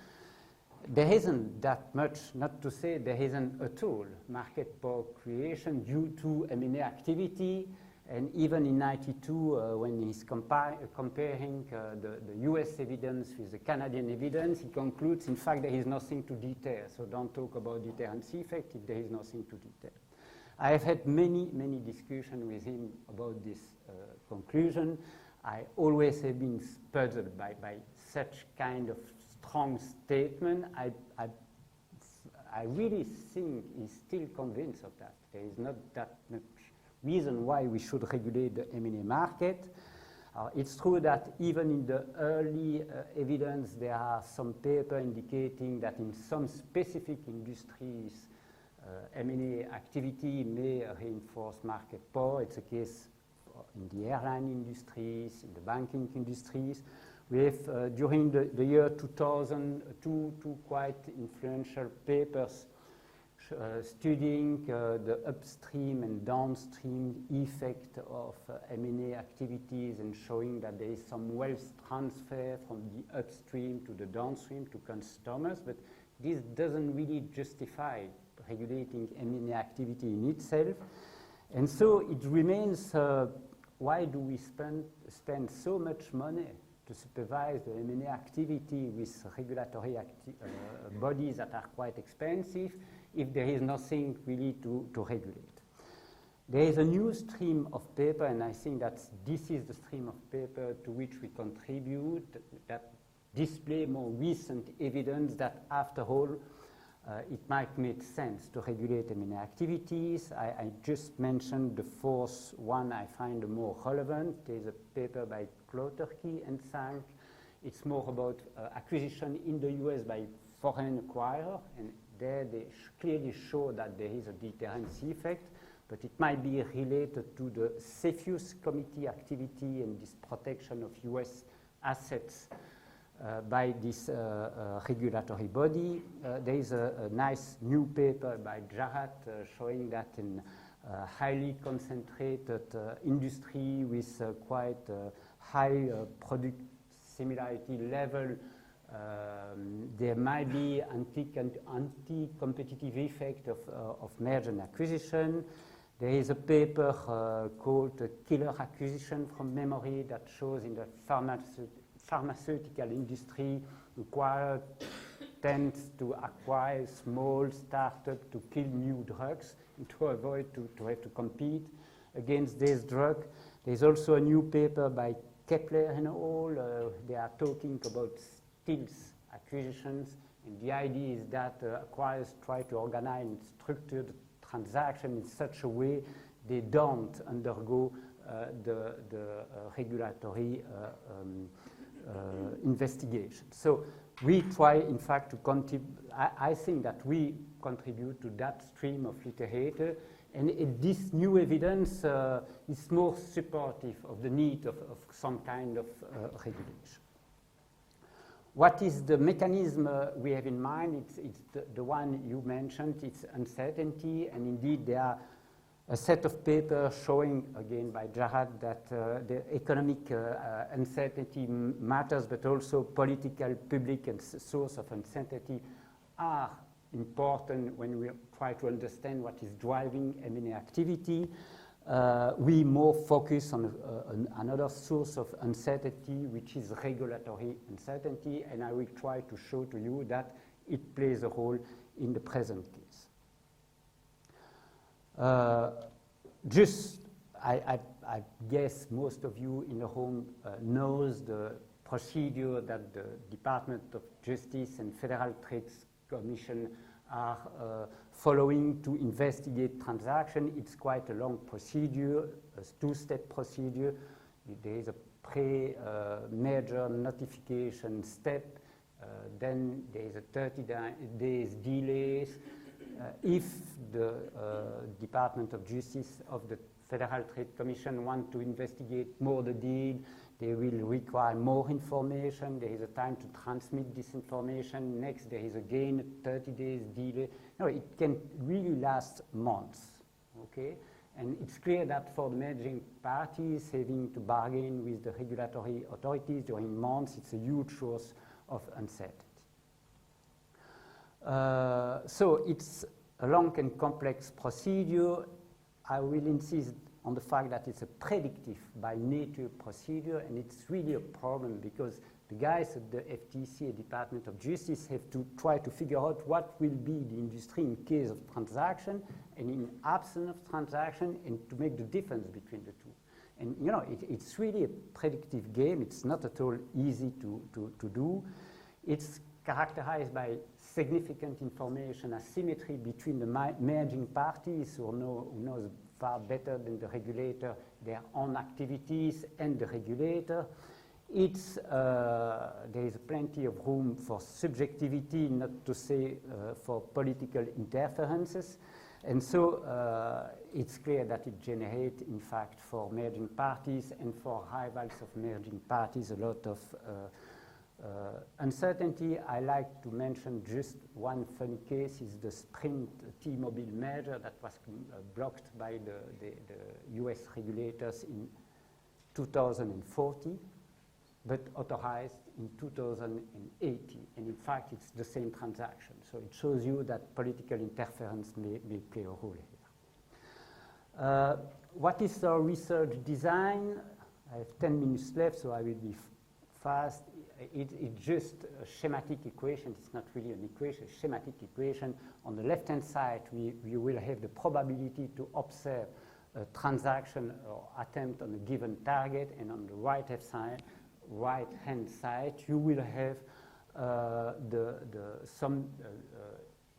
there isn't that much, not to say there isn't at all, market power creation due to M&A activity. And even in 92, when he's comparing the US evidence with the Canadian evidence, he concludes, in fact, there is nothing to detail. So don't talk about deterrence effect if there is nothing to detail. I have had many, many discussions with him about this conclusion. I always have been puzzled by such kind of strong statement. I really think he's still convinced of that. There is not that much reason why we should regulate the M&A market. It's true that even in the early evidence, there are some papers indicating that in some specific industries, M&A activity may reinforce market power. It's a case in the airline industries, in the banking industries. We have, during the year 2000, two quite influential papers studying the upstream and downstream effect of M&A activities and showing that there is some wealth transfer from the upstream to the downstream to consumers, but this doesn't really justify regulating M&A activity in itself. And so it remains, why do we spend so much money to supervise the M&A activity with regulatory bodies that are quite expensive if there is nothing really to regulate? There is a new stream of paper, and I think that this is the stream of paper to which we contribute, that display more recent evidence that after all, it might make sense to regulate M&A activities. I just mentioned the fourth one I find the more relevant. There's a paper by Cloterkey and Sank. It's more about acquisition in the US by foreign acquirer, and there they clearly show that there is a deterrence effect, but it might be related to the CFIUS committee activity and this protection of US assets by this regulatory body. There is a nice new paper by Jarrett showing that in highly concentrated industry with quite high product similarity level, there might be anti-competitive effect of merger and acquisition. There is a paper called Killer Acquisition from Memory that shows in the pharmaceutical industry acquired tends to acquire small startups to kill new drugs and to avoid to have to compete against this drug. There's also a new paper by Kepler and all. They are talking about stealth acquisitions, and the idea is that acquirers try to organize and structure the transaction in such a way they don't undergo the regulatory investigation. So we try, in fact, to contribute. I think that we contribute to that stream of literature, and this new evidence is more supportive of the need of some kind of regulation. What is the mechanism we have in mind? It's the one you mentioned. It's uncertainty, and indeed there are a set of papers showing, again by Jared, that the economic uncertainty matters, but also political, public, and source of uncertainty are important when we try to understand what is driving M&A activity. We more focus on another source of uncertainty, which is regulatory uncertainty, and I will try to show to you that it plays a role in the present case. I guess most of you in the room knows the procedure that the Department of Justice and Federal Trade Commission are following to investigate transaction. It's quite a long procedure, a two-step procedure. There is a pre-merger notification step, then there is a 30 days delays. If the Department of Justice of the Federal Trade Commission want to investigate more the deal, they will require more information. There is a time to transmit this information. Next, there is again a 30 days delay. No, it can really last months, okay? And it's clear that for the merging parties having to bargain with the regulatory authorities during months, it's a huge source of uncertainty. So it's a long and complex procedure. I will insist on the fact that it's a predictive by nature procedure, and it's really a problem because the guys at the FTC, Department of Justice, have to try to figure out what will be the industry in case of transaction and in absence of transaction, and to make the difference between the two. And you know, it's really a predictive game. It's not at all easy to do. It's characterized by significant information asymmetry between the merging parties who knows far better than the regulator their own activities and the regulator. There is plenty of room for subjectivity, not to say for political interferences. And so it's clear that it generates, in fact, for merging parties and for rivals of merging parties, a lot of uncertainty. I like to mention just one funny case is the Sprint T-Mobile merger that was blocked by the US regulators in 2040, but authorized in 2080. And in fact, it's the same transaction. So it shows you that political interference may play a role here. What is our research design? I have 10 minutes left, so I will be fast. It's just a schematic equation. It's not really an equation, a schematic equation. On the left-hand side, we will have the probability to observe a transaction or attempt on a given target, and on the right-hand side, you will have some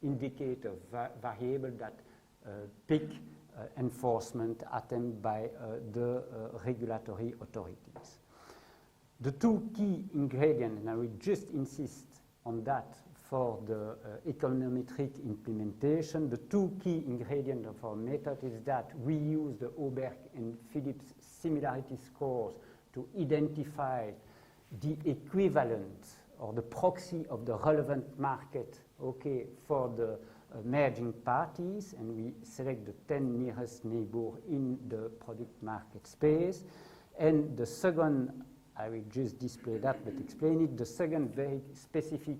indicator variable that pick enforcement attempt by the regulatory authorities. The two key ingredients, and I will just insist on that for the econometric implementation, the two key ingredients of our method is that we use the Oberg and Phillips similarity scores to identify the equivalent or the proxy of the relevant market, okay, for the merging parties, and we select the 10 nearest neighbors in the product market space. And the second, I will just display that but explain it. The second very specific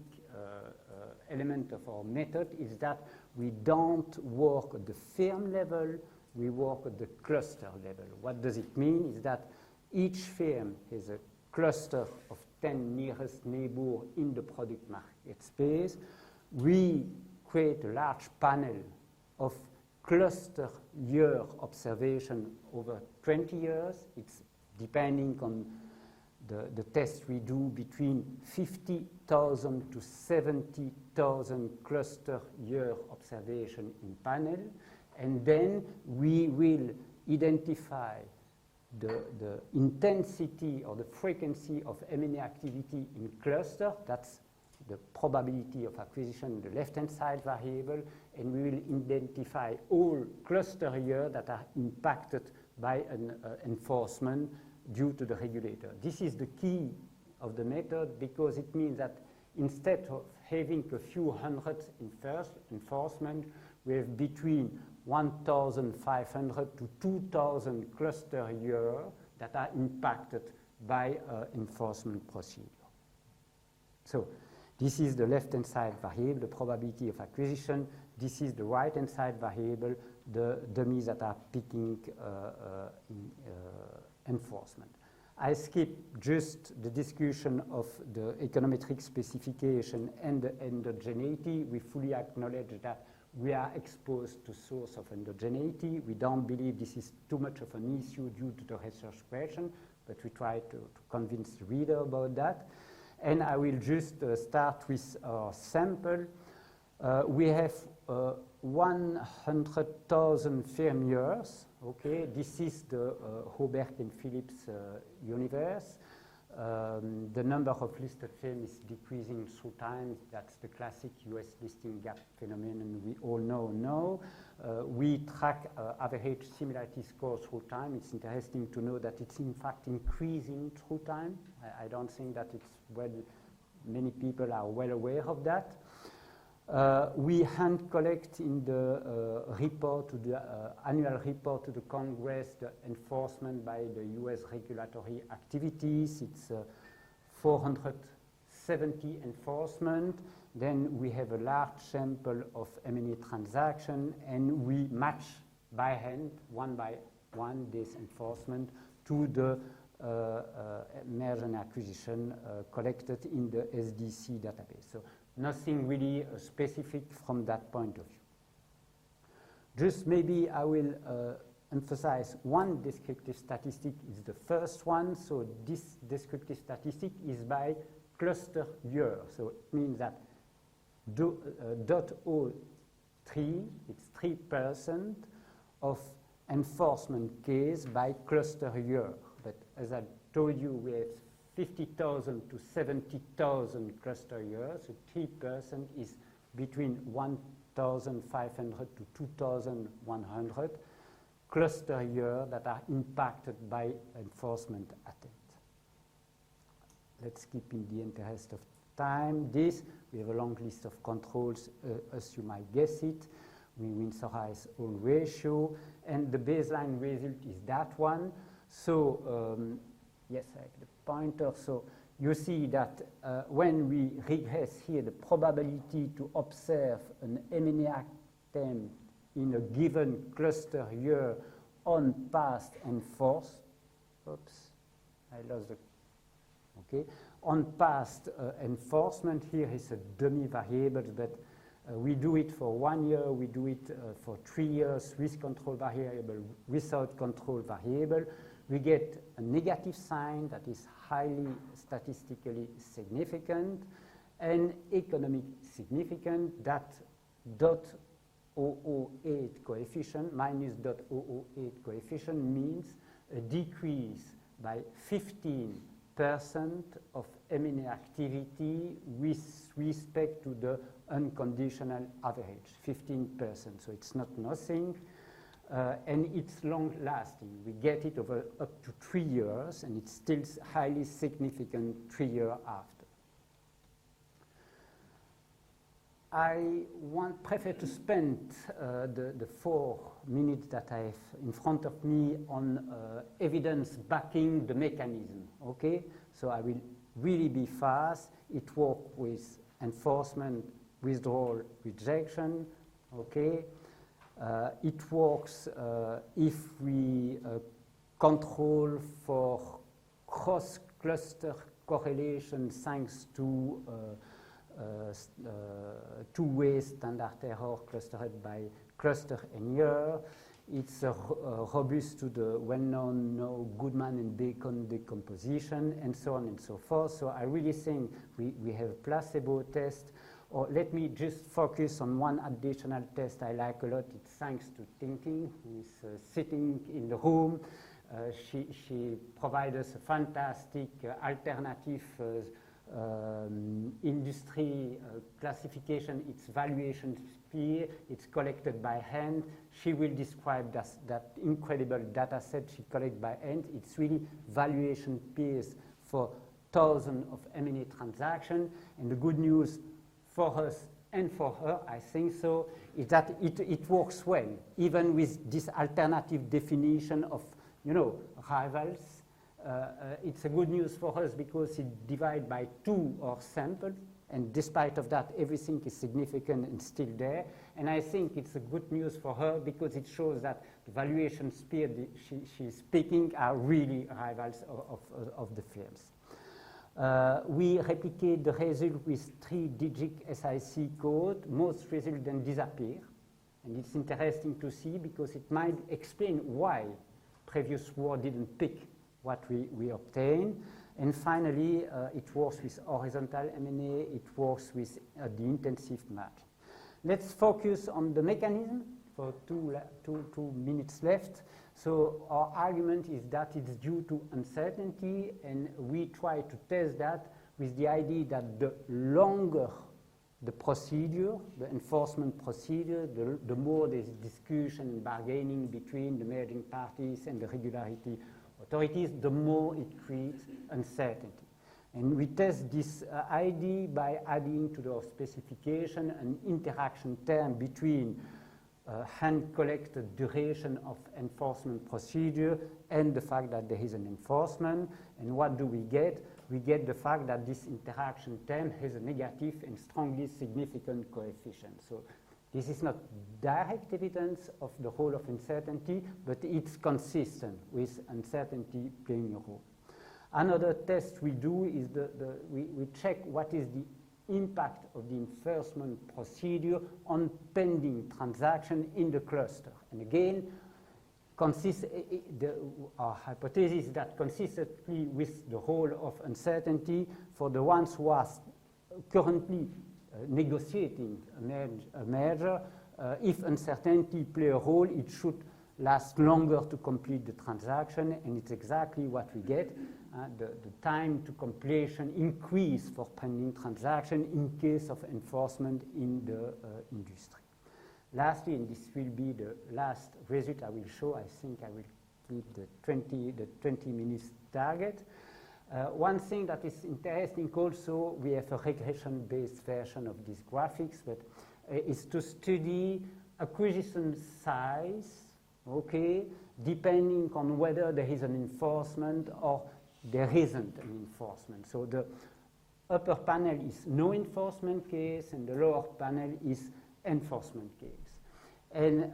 element of our method is that we don't work at the firm level, we work at the cluster level. What does it mean is that each firm has a cluster of 10 nearest neighbors in the product market space. We create a large panel of cluster year observation over 20 years. It's depending on the test we do between 50,000 to 70,000 cluster year observation in panel. And then we will identify the intensity or the frequency of M&A activity in cluster. That's the probability of acquisition, the left-hand side variable, and we will identify all cluster years that are impacted by an enforcement due to the regulator. This is the key of the method, because it means that instead of having a few hundred in first enforcement, we have between 1,500 to 2,000 cluster years that are impacted by enforcement procedure. So this is the left-hand side variable, the probability of acquisition. This is the right-hand side variable, the dummies that are picking enforcement. I skip just the discussion of the econometric specification and the endogeneity. We fully acknowledge that we are exposed to source of endogeneity. We don't believe this is too much of an issue due to the research question, but we try to convince the reader about that. And I will just start with our sample. We have 100,000 firm years. Okay, this is the Hobert and Phillips universe. The number of listed firms is decreasing through time. That's the classic US listing gap phenomenon we all know now. We track average similarity score through time. It's interesting to know that it's in fact increasing through time. I don't think that it's many people are well aware of that. We hand collect in the report, to the annual report to the Congress, the enforcement by the US regulatory activities. It's 470 enforcement. Then we have a large sample of M&A transaction, and we match by hand, one by one, this enforcement to the merger and acquisition collected in the SDC database. So nothing really specific from that point of view. Just maybe I will emphasize one descriptive statistic is the first one. So this descriptive statistic is by cluster year. So it means that .03, it's 3% of enforcement case by cluster year. But as I told you, we have 50,000 to 70,000 cluster years. So 3% is between 1,500 to 2,100 cluster years that are impacted by enforcement attempt. Let's keep in the interest of time this. We have a long list of controls, as you might guess it. We Winsorize all ratio, and the baseline result is that one. So yes, I have the pointer. So you see that when we regress here, the probability to observe an M&A attempt in a given cluster year on past enforced, oops, I lost the, okay, on past enforcement, here is a dummy variable, but we do it for 1 year, we do it for 3 years with control variable, without control variable. We get a negative sign that is highly statistically significant and economic significant. That .008 coefficient, minus .008 coefficient, means a decrease by 15% of M&A activity with respect to the unconditional average, 15%. So it's not nothing. And it's long-lasting. We get it over up to 3 years, and it's still highly significant 3 years after. I prefer to spend the 4 minutes that I have in front of me on evidence backing the mechanism. Okay, so I will really be fast. It works with enforcement, withdrawal, rejection. Okay. It works if we control for cross-cluster correlation thanks to two-way standard error clustered by cluster and year. It's robust to the well-known Goodman and Bacon decomposition, and so on and so forth. So I really think we have a placebo test Or let me just focus on one additional test I like a lot. It's thanks to Thinking, who is sitting in the room. She provides us a fantastic alternative industry classification. It's valuation spear. It's collected by hand. She will describe that incredible data set she collected by hand. It's really valuation peers for thousands of M&A transactions. And the good news for us and for her, I think so, is that it works well, even with this alternative definition of, rivals. It's a good news for us because it divides by 2 our sample, and despite of that, everything is significant and still there. And I think it's a good news for her because it shows that the valuation spear she's picking are really rivals of the firms. We replicate the result with 3-digit SIC code. Most results then disappear. And it's interesting to see because it might explain why previous work didn't pick what we obtained. And finally, it works with horizontal M&A. It works with the intensive match. Let's focus on the mechanism for two minutes left. So our argument is that it's due to uncertainty, and we try to test that with the idea that the longer the procedure, the enforcement procedure, the more there's discussion and bargaining between the merging parties and the regularity authorities, the more it creates uncertainty. And we test this idea by adding to the specification an interaction term between hand-collected duration of enforcement procedure and the fact that there is an enforcement. And what do we get? We get the fact that this interaction term has a negative and strongly significant coefficient. So this is not direct evidence of the role of uncertainty, but it's consistent with uncertainty playing a role. Another test we do is we check what is the impact of the enforcement procedure on pending transaction in the cluster. And again, our hypothesis is that consistently with the role of uncertainty for the ones who are currently negotiating a merger, if uncertainty play a role, it should last longer to complete the transaction, and it's exactly what we get. The time to completion increase for pending transaction in case of enforcement in the industry. Lastly, and this will be the last result I will show, I think I will keep the 20 minutes target. One thing that is interesting also, we have a regression-based version of these graphics, but is to study acquisition size, okay, depending on whether there is an enforcement or there isn't an enforcement. So the upper panel is no enforcement case, and the lower panel is enforcement case. And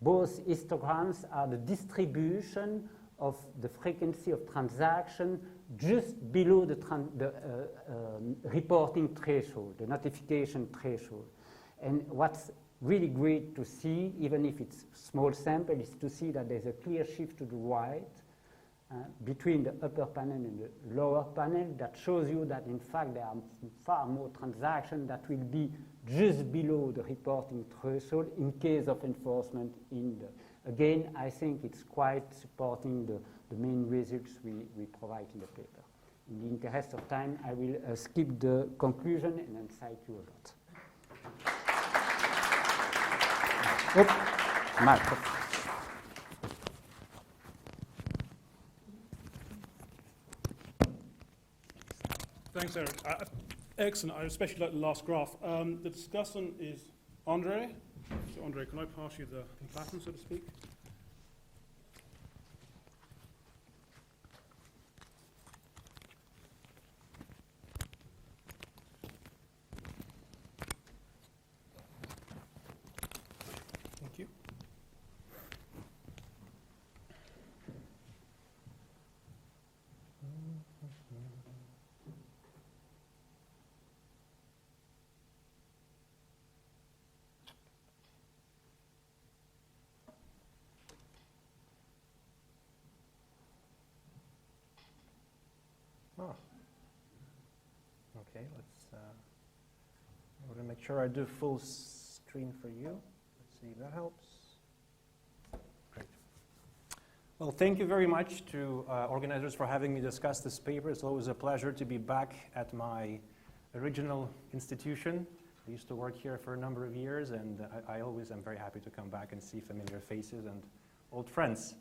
both histograms are the distribution of the frequency of transaction just below the reporting threshold, the notification threshold. And what's really great to see, even if it's small sample, is to see that there's a clear shift to the right between the upper panel and the lower panel that shows you that in fact there are far more transactions that will be just below the reporting threshold in case of enforcement in the. Again, I think it's quite supporting the main results we provide in the paper. In the interest of time, I will skip the conclusion and then cite you a lot. Mark. Thanks, Eric. Excellent. I especially like the last graph. The discussant is Andre. So, Andre, can I pass you the baton, so to speak? Thank you. Okay, let's I'm going to make sure I do full screen for you. Let's see if that helps. Great. Well, thank you very much to organizers for having me discuss this paper. It's always a pleasure to be back at my original institution. I used to work here for a number of years, and I always am very happy to come back and see familiar faces and old friends.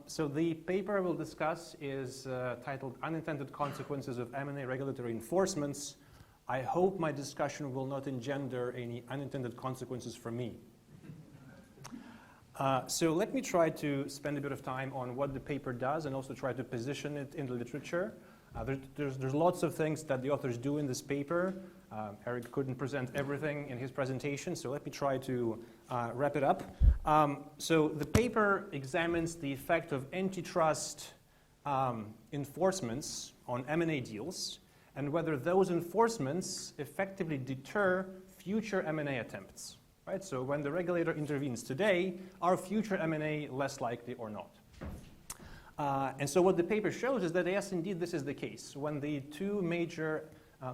So the paper I will discuss is titled Unintended Consequences of M&A Regulatory Enforcements. I hope my discussion will not engender any unintended consequences for me. So let me try to spend a bit of time on what the paper does and also try to position it in the literature. There's lots of things that the authors do in this paper. Eric couldn't present everything in his presentation, so let me try to wrap it up. So the paper examines the effect of antitrust enforcements on M&A deals and whether those enforcements effectively deter future M&A attempts. Right? So when the regulator intervenes today, are future M&A less likely or not? And so what the paper shows is that yes, indeed, this is the case. When the two major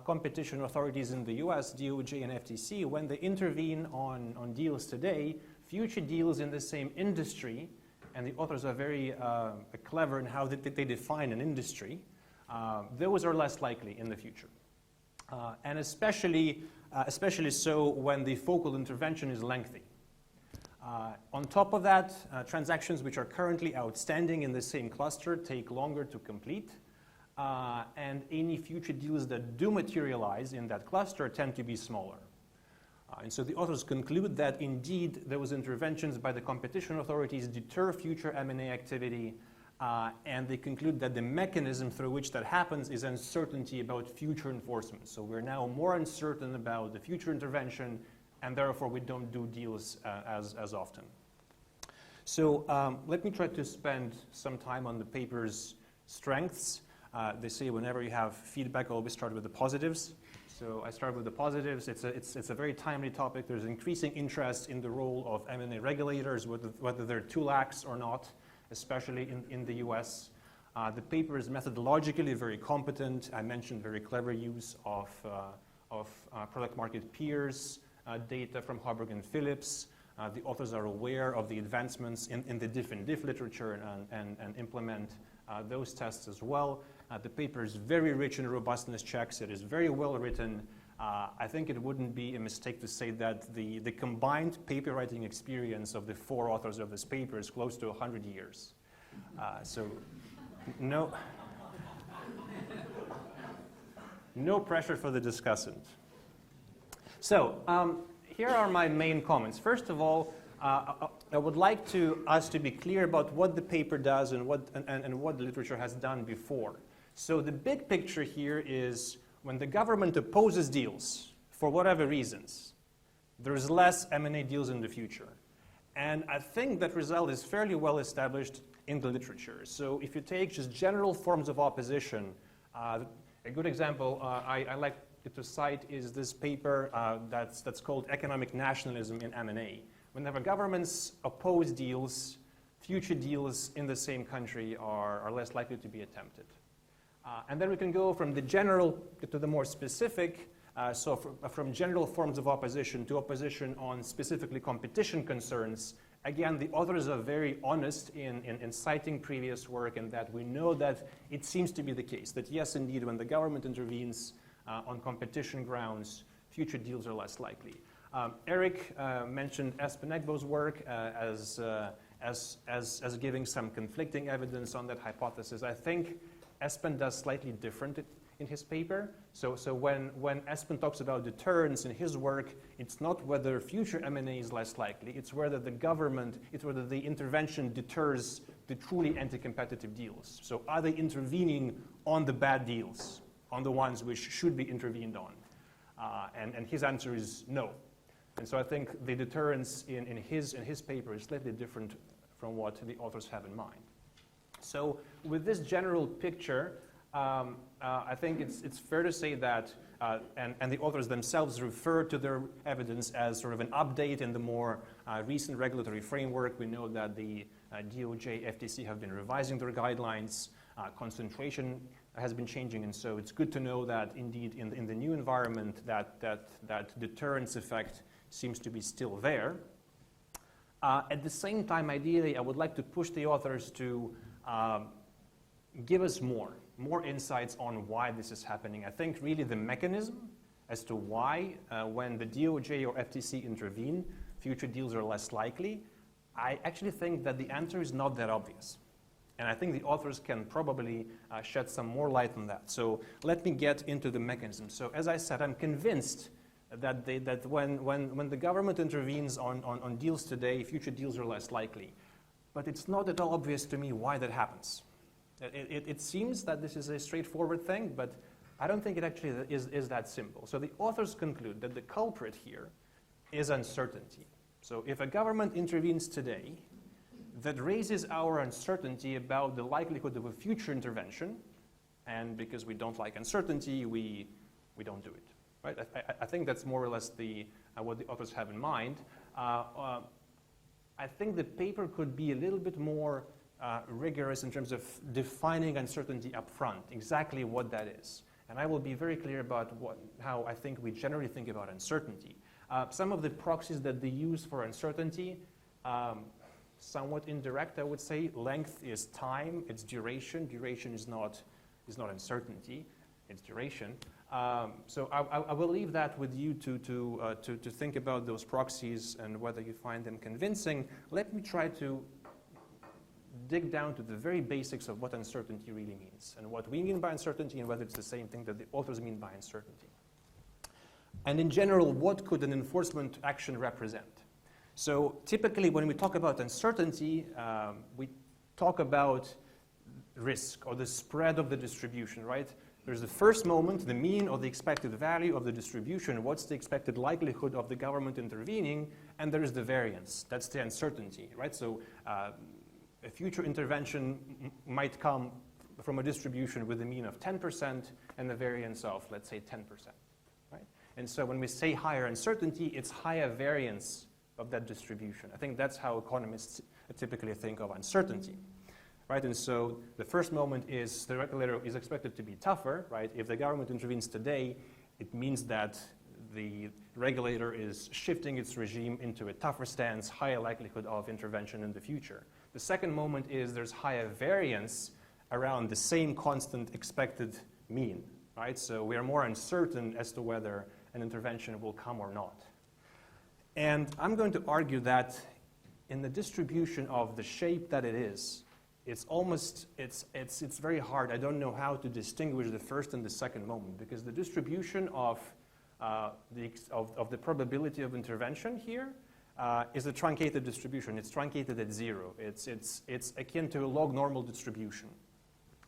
competition authorities in the US, DOJ and FTC, when they intervene on deals today, future deals in the same industry, and the authors are very clever in how they define an industry, those are less likely in the future. And especially so when the focal intervention is lengthy. On top of that, transactions which are currently outstanding in the same cluster take longer to complete, and any future deals that do materialize in that cluster tend to be smaller. And so the authors conclude that indeed those interventions by the competition authorities deter future M&A activity, and they conclude that the mechanism through which that happens is uncertainty about future enforcement. So we're now more uncertain about the future intervention, and therefore we don't do deals as often. So let me try to spend some time on the paper's strengths. They say whenever you have feedback, always start with the positives. So I start with the positives. It's a very timely topic. There's increasing interest in the role of M&A regulators, whether they're too lax or not, especially in the US. The paper is methodologically very competent. I mentioned very clever use of product market peers, data from Harburg and Phillips. The authors are aware of the advancements in the diff and diff literature and implement those tests as well. The paper is very rich in robustness checks. It is very well written. I think it wouldn't be a mistake to say that the combined paper writing experience of the four authors of this paper is close to 100 years. So no pressure for the discussant. So here are my main comments. First of all, I would like us to be clear about what the paper does and what the literature has done before. So the big picture here is when the government opposes deals, for whatever reasons, there's less M&A deals in the future. And I think that result is fairly well established in the literature. So if you take just general forms of opposition, a good example I like to cite is this paper that's called Economic Nationalism in M&A. Whenever governments oppose deals, future deals in the same country are less likely to be attempted. And then we can go from the general to the more specific. So from general forms of opposition to opposition on specifically competition concerns. Again, the authors are very honest in citing previous work, and that we know that it seems to be the case. That yes, indeed, when the government intervenes on competition grounds, future deals are less likely. Eric mentioned Espen Egbau's work as giving some conflicting evidence on that hypothesis. I think Espen does slightly different in his paper. So when Espen talks about deterrence in his work, it's not whether future M&A is less likely, it's whether the intervention deters the truly anti-competitive deals. So are they intervening on the bad deals, on the ones which should be intervened on? And his answer is no. And so I think the deterrence in his paper is slightly different from what the authors have in mind. So with this general picture, I think it's fair to say that, and the authors themselves refer to their evidence as sort of an update in the more recent regulatory framework. We know that the DOJ, FTC have been revising their guidelines. Concentration has been changing, and so it's good to know that indeed in the new environment that deterrence effect seems to be still there. At the same time, ideally, I would like to push the authors to give us more insights on why this is happening. I think really the mechanism as to why when the DOJ or FTC intervene, future deals are less likely, I actually think that the answer is not that obvious. And I think the authors can probably shed some more light on that. So let me get into the mechanism. So as I said, I'm convinced that when the government intervenes on deals today, future deals are less likely. But it's not at all obvious to me why that happens. It seems that this is a straightforward thing, but I don't think it actually is that simple. So the authors conclude that the culprit here is uncertainty. So if a government intervenes today, that raises our uncertainty about the likelihood of a future intervention, and because we don't like uncertainty, we don't do it. Right? I think that's more or less what the authors have in mind. I think the paper could be a little bit more rigorous in terms of defining uncertainty up front, exactly what that is. And I will be very clear about how I think we generally think about uncertainty. Some of the proxies that they use for uncertainty, somewhat indirect, I would say. Length is time, it's duration. Duration is not uncertainty, it's duration. So I will leave that with you to think about those proxies and whether you find them convincing. Let me try to dig down to the very basics of what uncertainty really means and what we mean by uncertainty and whether it's the same thing that the authors mean by uncertainty. And in general, what could an enforcement action represent? So typically when we talk about uncertainty, we talk about risk or the spread of the distribution, right? There's the first moment, the mean or the expected value of the distribution, what's the expected likelihood of the government intervening, and there is the variance, that's the uncertainty, right? So a future intervention might come from a distribution with a mean of 10% and a variance of, let's say, 10%, right? And so when we say higher uncertainty, it's higher variance of that distribution. I think that's how economists typically think of uncertainty, right? And so the first moment is the regulator is expected to be tougher, right? If the government intervenes today, it means that the regulator is shifting its regime into a tougher stance, higher likelihood of intervention in the future. The second moment is there's higher variance around the same constant expected mean, right? So we are more uncertain as to whether an intervention will come or not. And I'm going to argue that in the distribution of the shape that it is, it's very hard. I don't know how to distinguish the first and the second moment because the distribution of the probability of intervention here is a truncated distribution. It's truncated at 0. It's akin to a log normal distribution.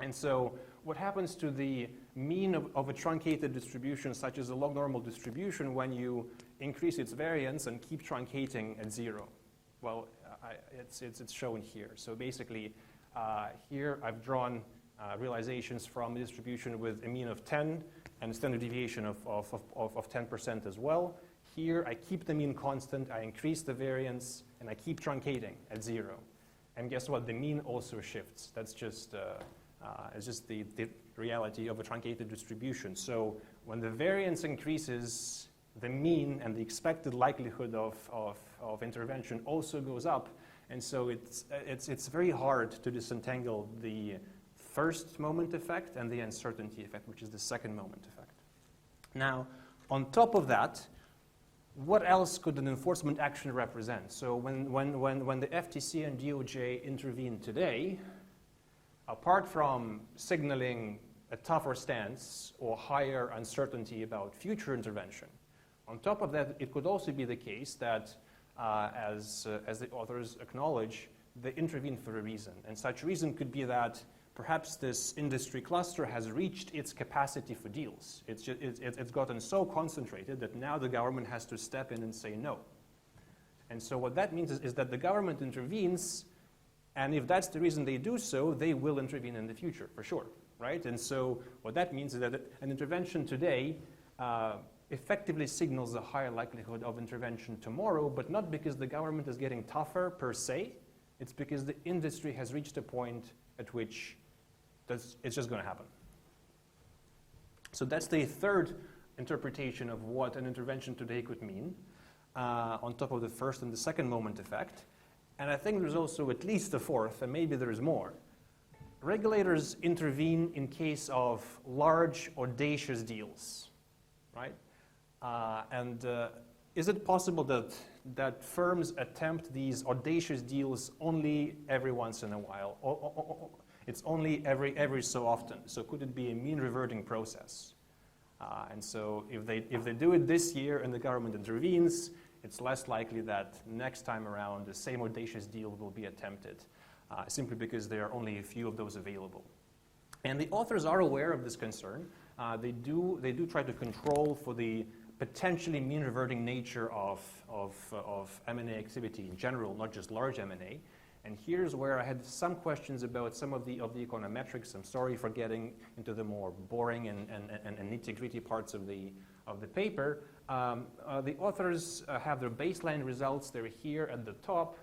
And so what happens to the mean of a truncated distribution, such as a log normal distribution, when you increase its variance and keep truncating at 0? Well, it's shown here. So basically, here I've drawn realizations from a distribution with a mean of 10 and a standard deviation of 10% as well. Here, I keep the mean constant, I increase the variance, and I keep truncating at 0. And guess what? The mean also shifts. That's just it's just the reality of a truncated distribution. So when the variance increases, the mean and the expected likelihood of intervention also goes up. And so it's very hard to disentangle the first moment effect and the uncertainty effect, which is the second moment effect. Now, on top of that, what else could an enforcement action represent? So when the FTC and DOJ intervene today, apart from signaling a tougher stance or higher uncertainty about future intervention, on top of that, it could also be the case that, as the authors acknowledge, they intervene for a reason. And such reason could be that perhaps this industry cluster has reached its capacity for deals. It's gotten so concentrated that now the government has to step in and say no. And so what that means is that the government intervenes, and if that's the reason they do so, they will intervene in the future, for sure, right? And so what that means is that an intervention today effectively signals a higher likelihood of intervention tomorrow, but not because the government is getting tougher per se. It's because the industry has reached a point at which it's just going to happen. So that's the third interpretation of what an intervention today could mean, on top of the first and the second moment effect. And I think there's also at least a fourth, and maybe there's more. Regulators intervene in case of large, audacious deals, right? Is it possible that firms attempt these audacious deals only every once in a while? Or it's only every so often. So could it be a mean reverting process? And so if they do it this year and the government intervenes, it's less likely that next time around the same audacious deal will be attempted, simply because there are only a few of those available. And the authors are aware of this concern. They do try to control for the potentially mean reverting nature of M&A activity in general, not just large M&A. And here's where I had some questions about some of the econometrics. I'm sorry for getting into the more boring and nitty-gritty parts of the paper. The authors have their baseline results. They're here at the top.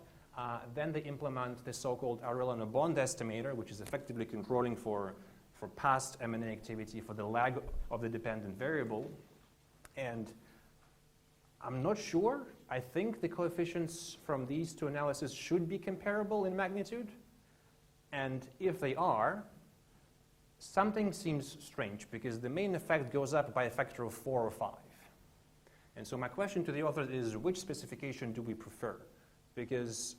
Then they implement the so-called RL on a bond estimator, which is effectively controlling for past M&A activity for the lag of the dependent variable. And I'm not sure. I think the coefficients from these two analyses should be comparable in magnitude. And if they are, something seems strange, because the main effect goes up by a factor of 4 or 5. And so my question to the authors is, which specification do we prefer? Because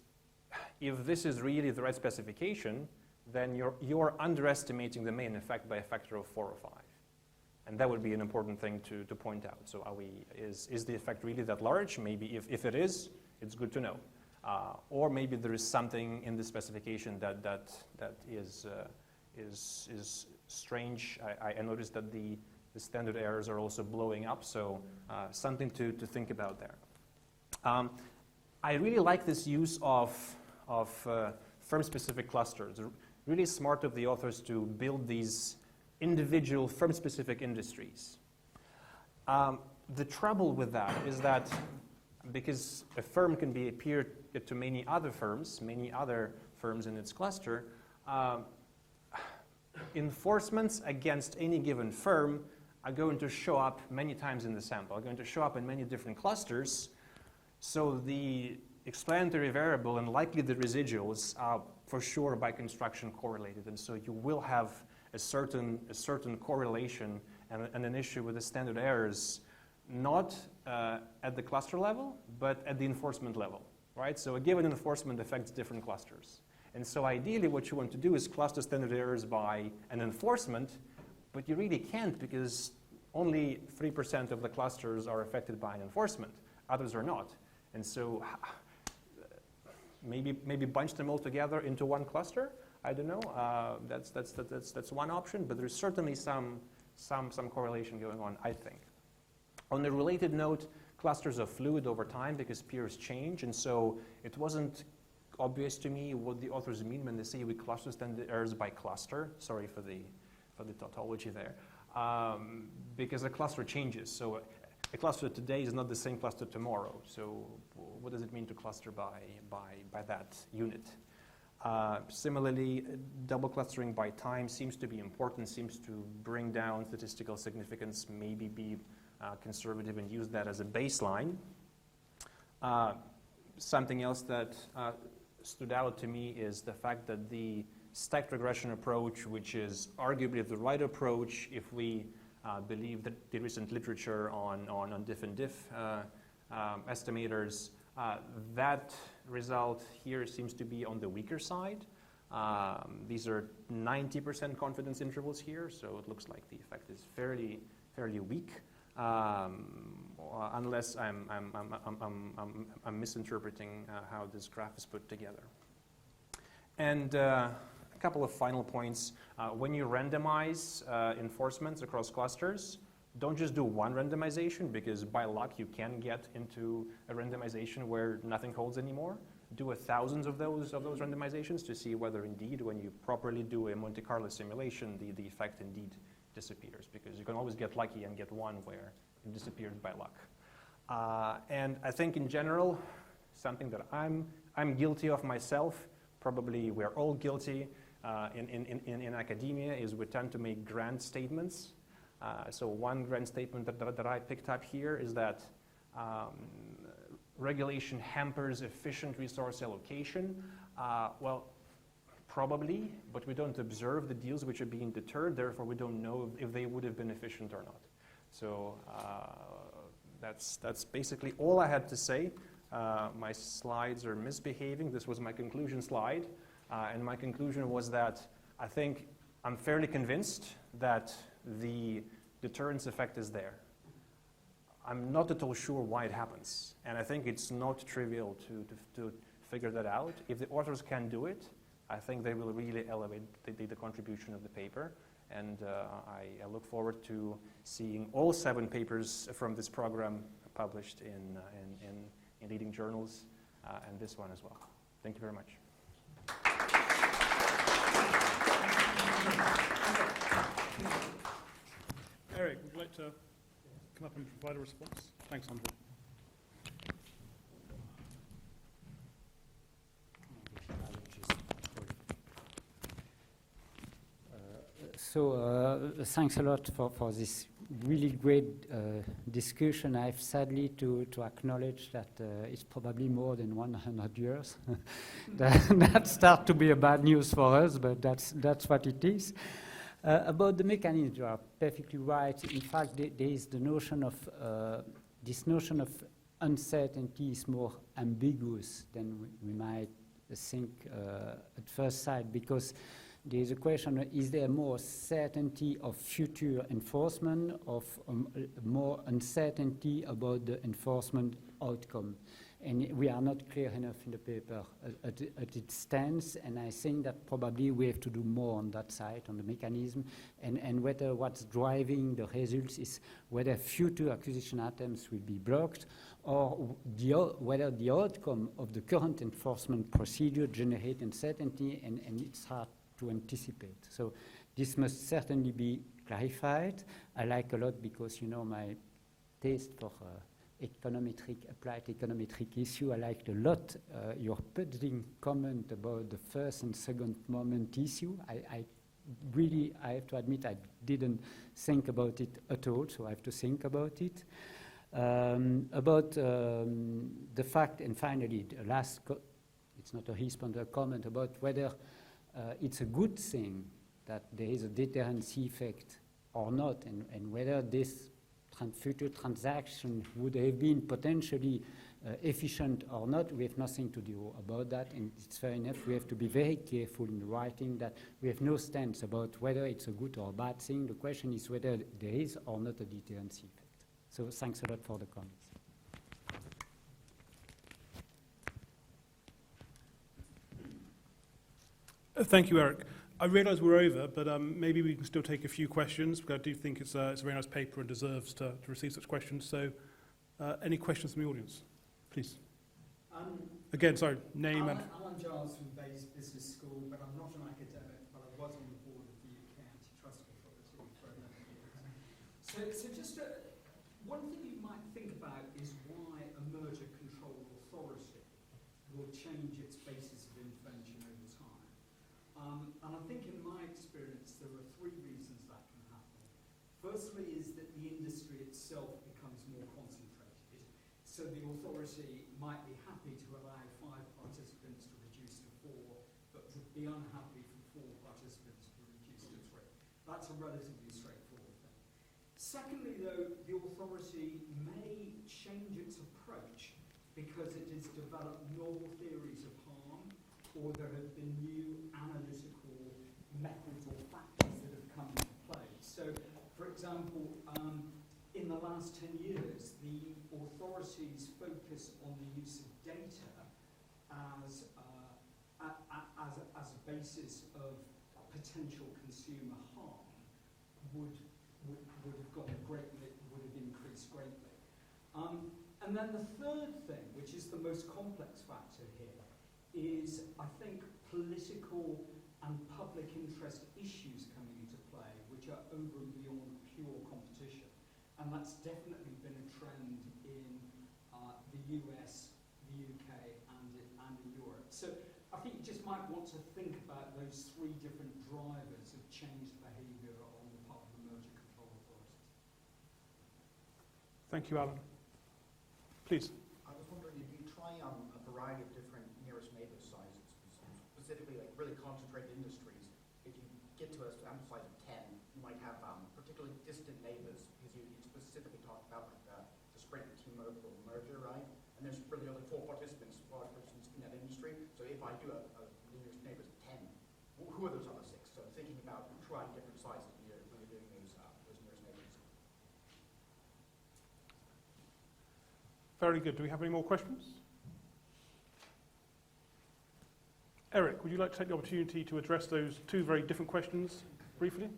if this is really the right specification, then you're underestimating the main effect by a factor of 4 or 5. And that would be an important thing to point out. So is the effect really that large? Maybe if it is, it's good to know. Or maybe there is something in the specification that is strange. I noticed that the standard errors are also blowing up, so something to think about there. I really like this use of firm-specific clusters. Really smart of the authors to build these individual firm-specific industries. The trouble with that is that because a firm can be a peer to many other firms in its cluster, enforcements against any given firm are going to show up many times in the sample, are going to show up in many different clusters. So the explanatory variable and likely the residuals are for sure by construction correlated. And so you will have a certain correlation and an issue with the standard errors, not at the cluster level, but at the enforcement level, right? So a given enforcement affects different clusters. And so ideally what you want to do is cluster standard errors by an enforcement, but you really can't, because only 3% of the clusters are affected by an enforcement. Others are not. And so maybe bunch them all together into one cluster. I don't know. That's one option, but there's certainly some correlation going on, I think. On a related note, clusters are fluid over time because peers change, and so it wasn't obvious to me what the authors mean when they say we cluster standard errors by cluster. Sorry for the tautology there, because a cluster changes. So a cluster today is not the same cluster tomorrow. So what does it mean to cluster by that unit? Similarly, double clustering by time seems to be important, seems to bring down statistical significance, maybe be conservative and use that as a baseline. Something else that stood out to me is the fact that the stacked regression approach, which is arguably the right approach if we believe that the recent literature on diff and diff estimators, that result here seems to be on the weaker side. These are 90% confidence intervals here, so it looks like the effect is fairly weak, unless I'm misinterpreting how this graph is put together. And a couple of final points. When you randomize enforcements across clusters, don't just do one randomization, because by luck you can get into a randomization where nothing holds anymore. Do 1,000 of those randomizations to see whether indeed, when you properly do a Monte Carlo simulation, the effect indeed disappears, because you can always get lucky and get one where it disappeared by luck. And I think in general, something that I'm guilty of myself, probably we're all guilty in academia, is we tend to make grand statements. So one grand statement that I picked up here is that regulation hampers efficient resource allocation. Well, probably, but we don't observe the deals which are being deterred, therefore we don't know if they would have been efficient or not. So that's basically all I had to say. My slides are misbehaving. This was my conclusion slide. And my conclusion was that I think I'm fairly convinced that the deterrence effect is there. I'm not at all sure why it happens. And I think it's not trivial to figure that out. If the authors can do it, I think they will really elevate the contribution of the paper. And I look forward to seeing all 7 papers from this program published in leading journals, and this one as well. Thank you very much. Eric, would you like to come up and provide a response? Thanks, Andre. So thanks a lot for this really great discussion. I have sadly to acknowledge that it's probably more than 100 years. That starts to be a bad news for us, but that's what it is. About the mechanism, you are perfectly right. In fact, there is the notion of this notion of uncertainty is more ambiguous than we might think at first sight, because there is a question, is there more certainty of future enforcement, of more uncertainty about the enforcement outcome? And we are not clear enough in the paper at its stance, and I think that probably we have to do more on that side, on the mechanism, and whether what's driving the results is whether future acquisition attempts will be blocked, or whether the outcome of the current enforcement procedure generates uncertainty, and it's hard to anticipate. So this must certainly be clarified. I like a lot, because you know my taste for applied econometric issue. I liked a lot your pudding comment about the first and second moment issue. I have to admit I didn't think about it at all, so I have to think about it. About the fact, and finally, the last, it's not a response, but a comment about whether it's a good thing that there is a deterrence effect or not, and whether this future transaction would have been potentially efficient or not. We have nothing to do about that, and it's fair enough. We have to be very careful in writing that we have no stance about whether it's a good or a bad thing. The question is whether there is or not a deterrence effect. So thanks a lot for the comments. Thank you, Eric. I realise we're over, but maybe we can still take a few questions, because I do think it's a very nice paper and deserves to receive such questions. So any questions from the audience? Please. Again, sorry, name and... Alan Giles from Bayes Business School, but I'm not an academic, but I was on the board of the UK Antitrust Authority for 11 years. So just one thing you might think about is why a merger control authority will change its basis of intervention over time. And I think in my experience there are 3 reasons that can happen. Firstly is that the industry itself becomes more concentrated. So the authority might be happy to allow 5 participants to reduce to 4, but would be unhappy for 4 participants to reduce to 3. That's a relatively straightforward thing. Secondly, though, the authority may change its approach because it has developed novel theories of harm, or there have been new analytical methods or factors that have come into play. So, for example, in the last 10 years, the authorities' focus on the use of data as a basis of potential consumer harm would have gone greatly, would have increased greatly. And then the third thing, which is the most complex factor here, is, I think, political and public interest issues coming into play, which are over and beyond pure competition. And that's definitely been a trend in the US, the UK, and in Europe. So I think you just might want to think about those 3 different drivers of changed behaviour on the part of the merger control authorities. Thank you, Alan. Please. I was wondering if you try a variety of different nearest neighbor sizes, specifically like really concentrated industries. If you get to a sample size of 10, you might have particularly distant neighbors, because you specifically talked about like the Sprint T-Mobile merger, right? And there's really only four participants in that industry. So if I do a nearest neighbors of 10, who are those other 6? So thinking about trying different sizes when you're doing those nearest neighbors. Very good. Do we have any more questions? Eric, would you like to take the opportunity to address those two very different questions briefly?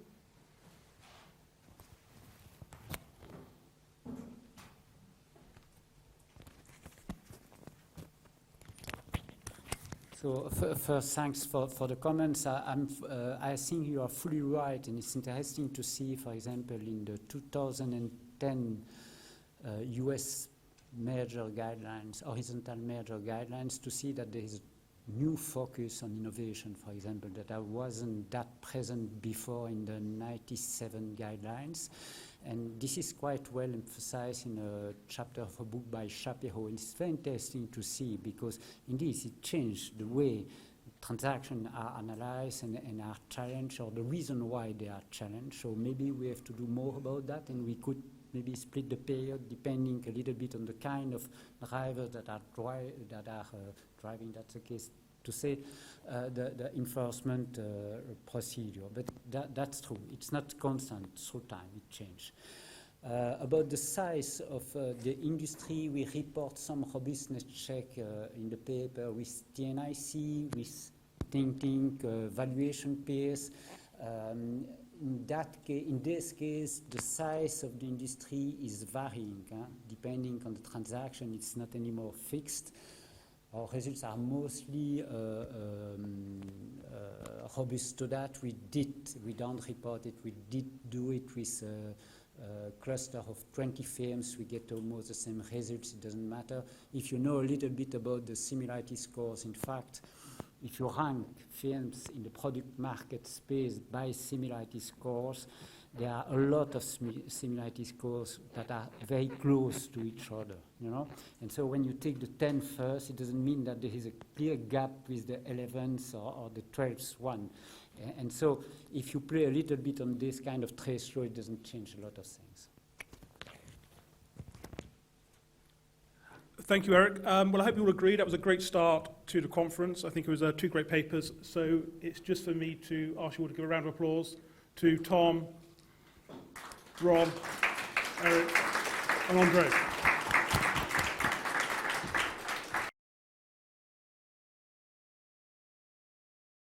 So first, thanks for the comments. I think you are fully right, and it's interesting to see, for example, in the 2010 US merger guidelines, horizontal merger guidelines, to see that there is a new focus on innovation, for example, that wasn't that present before in the 97 guidelines. And this is quite well emphasized in a chapter of a book by Shapiro. And it's very interesting to see, because indeed it changed the way transactions are analyzed and are challenged, or the reason why they are challenged. So maybe we have to do more about that, and we could maybe split the period depending a little bit on the kind of drivers that are driving, that's the case to say, the enforcement procedure. But that's true. It's not constant through time. It changes. About the size of the industry, we report some robustness check in the paper with TNIC, with think tank, valuation peers. In this case, the size of the industry is varying, depending on the transaction. It's not anymore fixed. Our results are mostly robust to that. We don't report it. We did do it with a cluster of 20 firms. We get almost the same results. It doesn't matter. If you know a little bit about the similarity scores, in fact, if you rank firms in the product market space by similarity scores, there are a lot of similarity scores that are very close to each other, you know. And so when you take the 10 first, it doesn't mean that there is a clear gap with the 11th or the 12th one. And so if you play a little bit on this kind of trace row, it doesn't change a lot of things. Thank you, Eric. Well, I hope you all agree that was a great start to the conference. I think it was two great papers. So it's just for me to ask you all to give a round of applause to Tom, Rob, Eric, and Andre.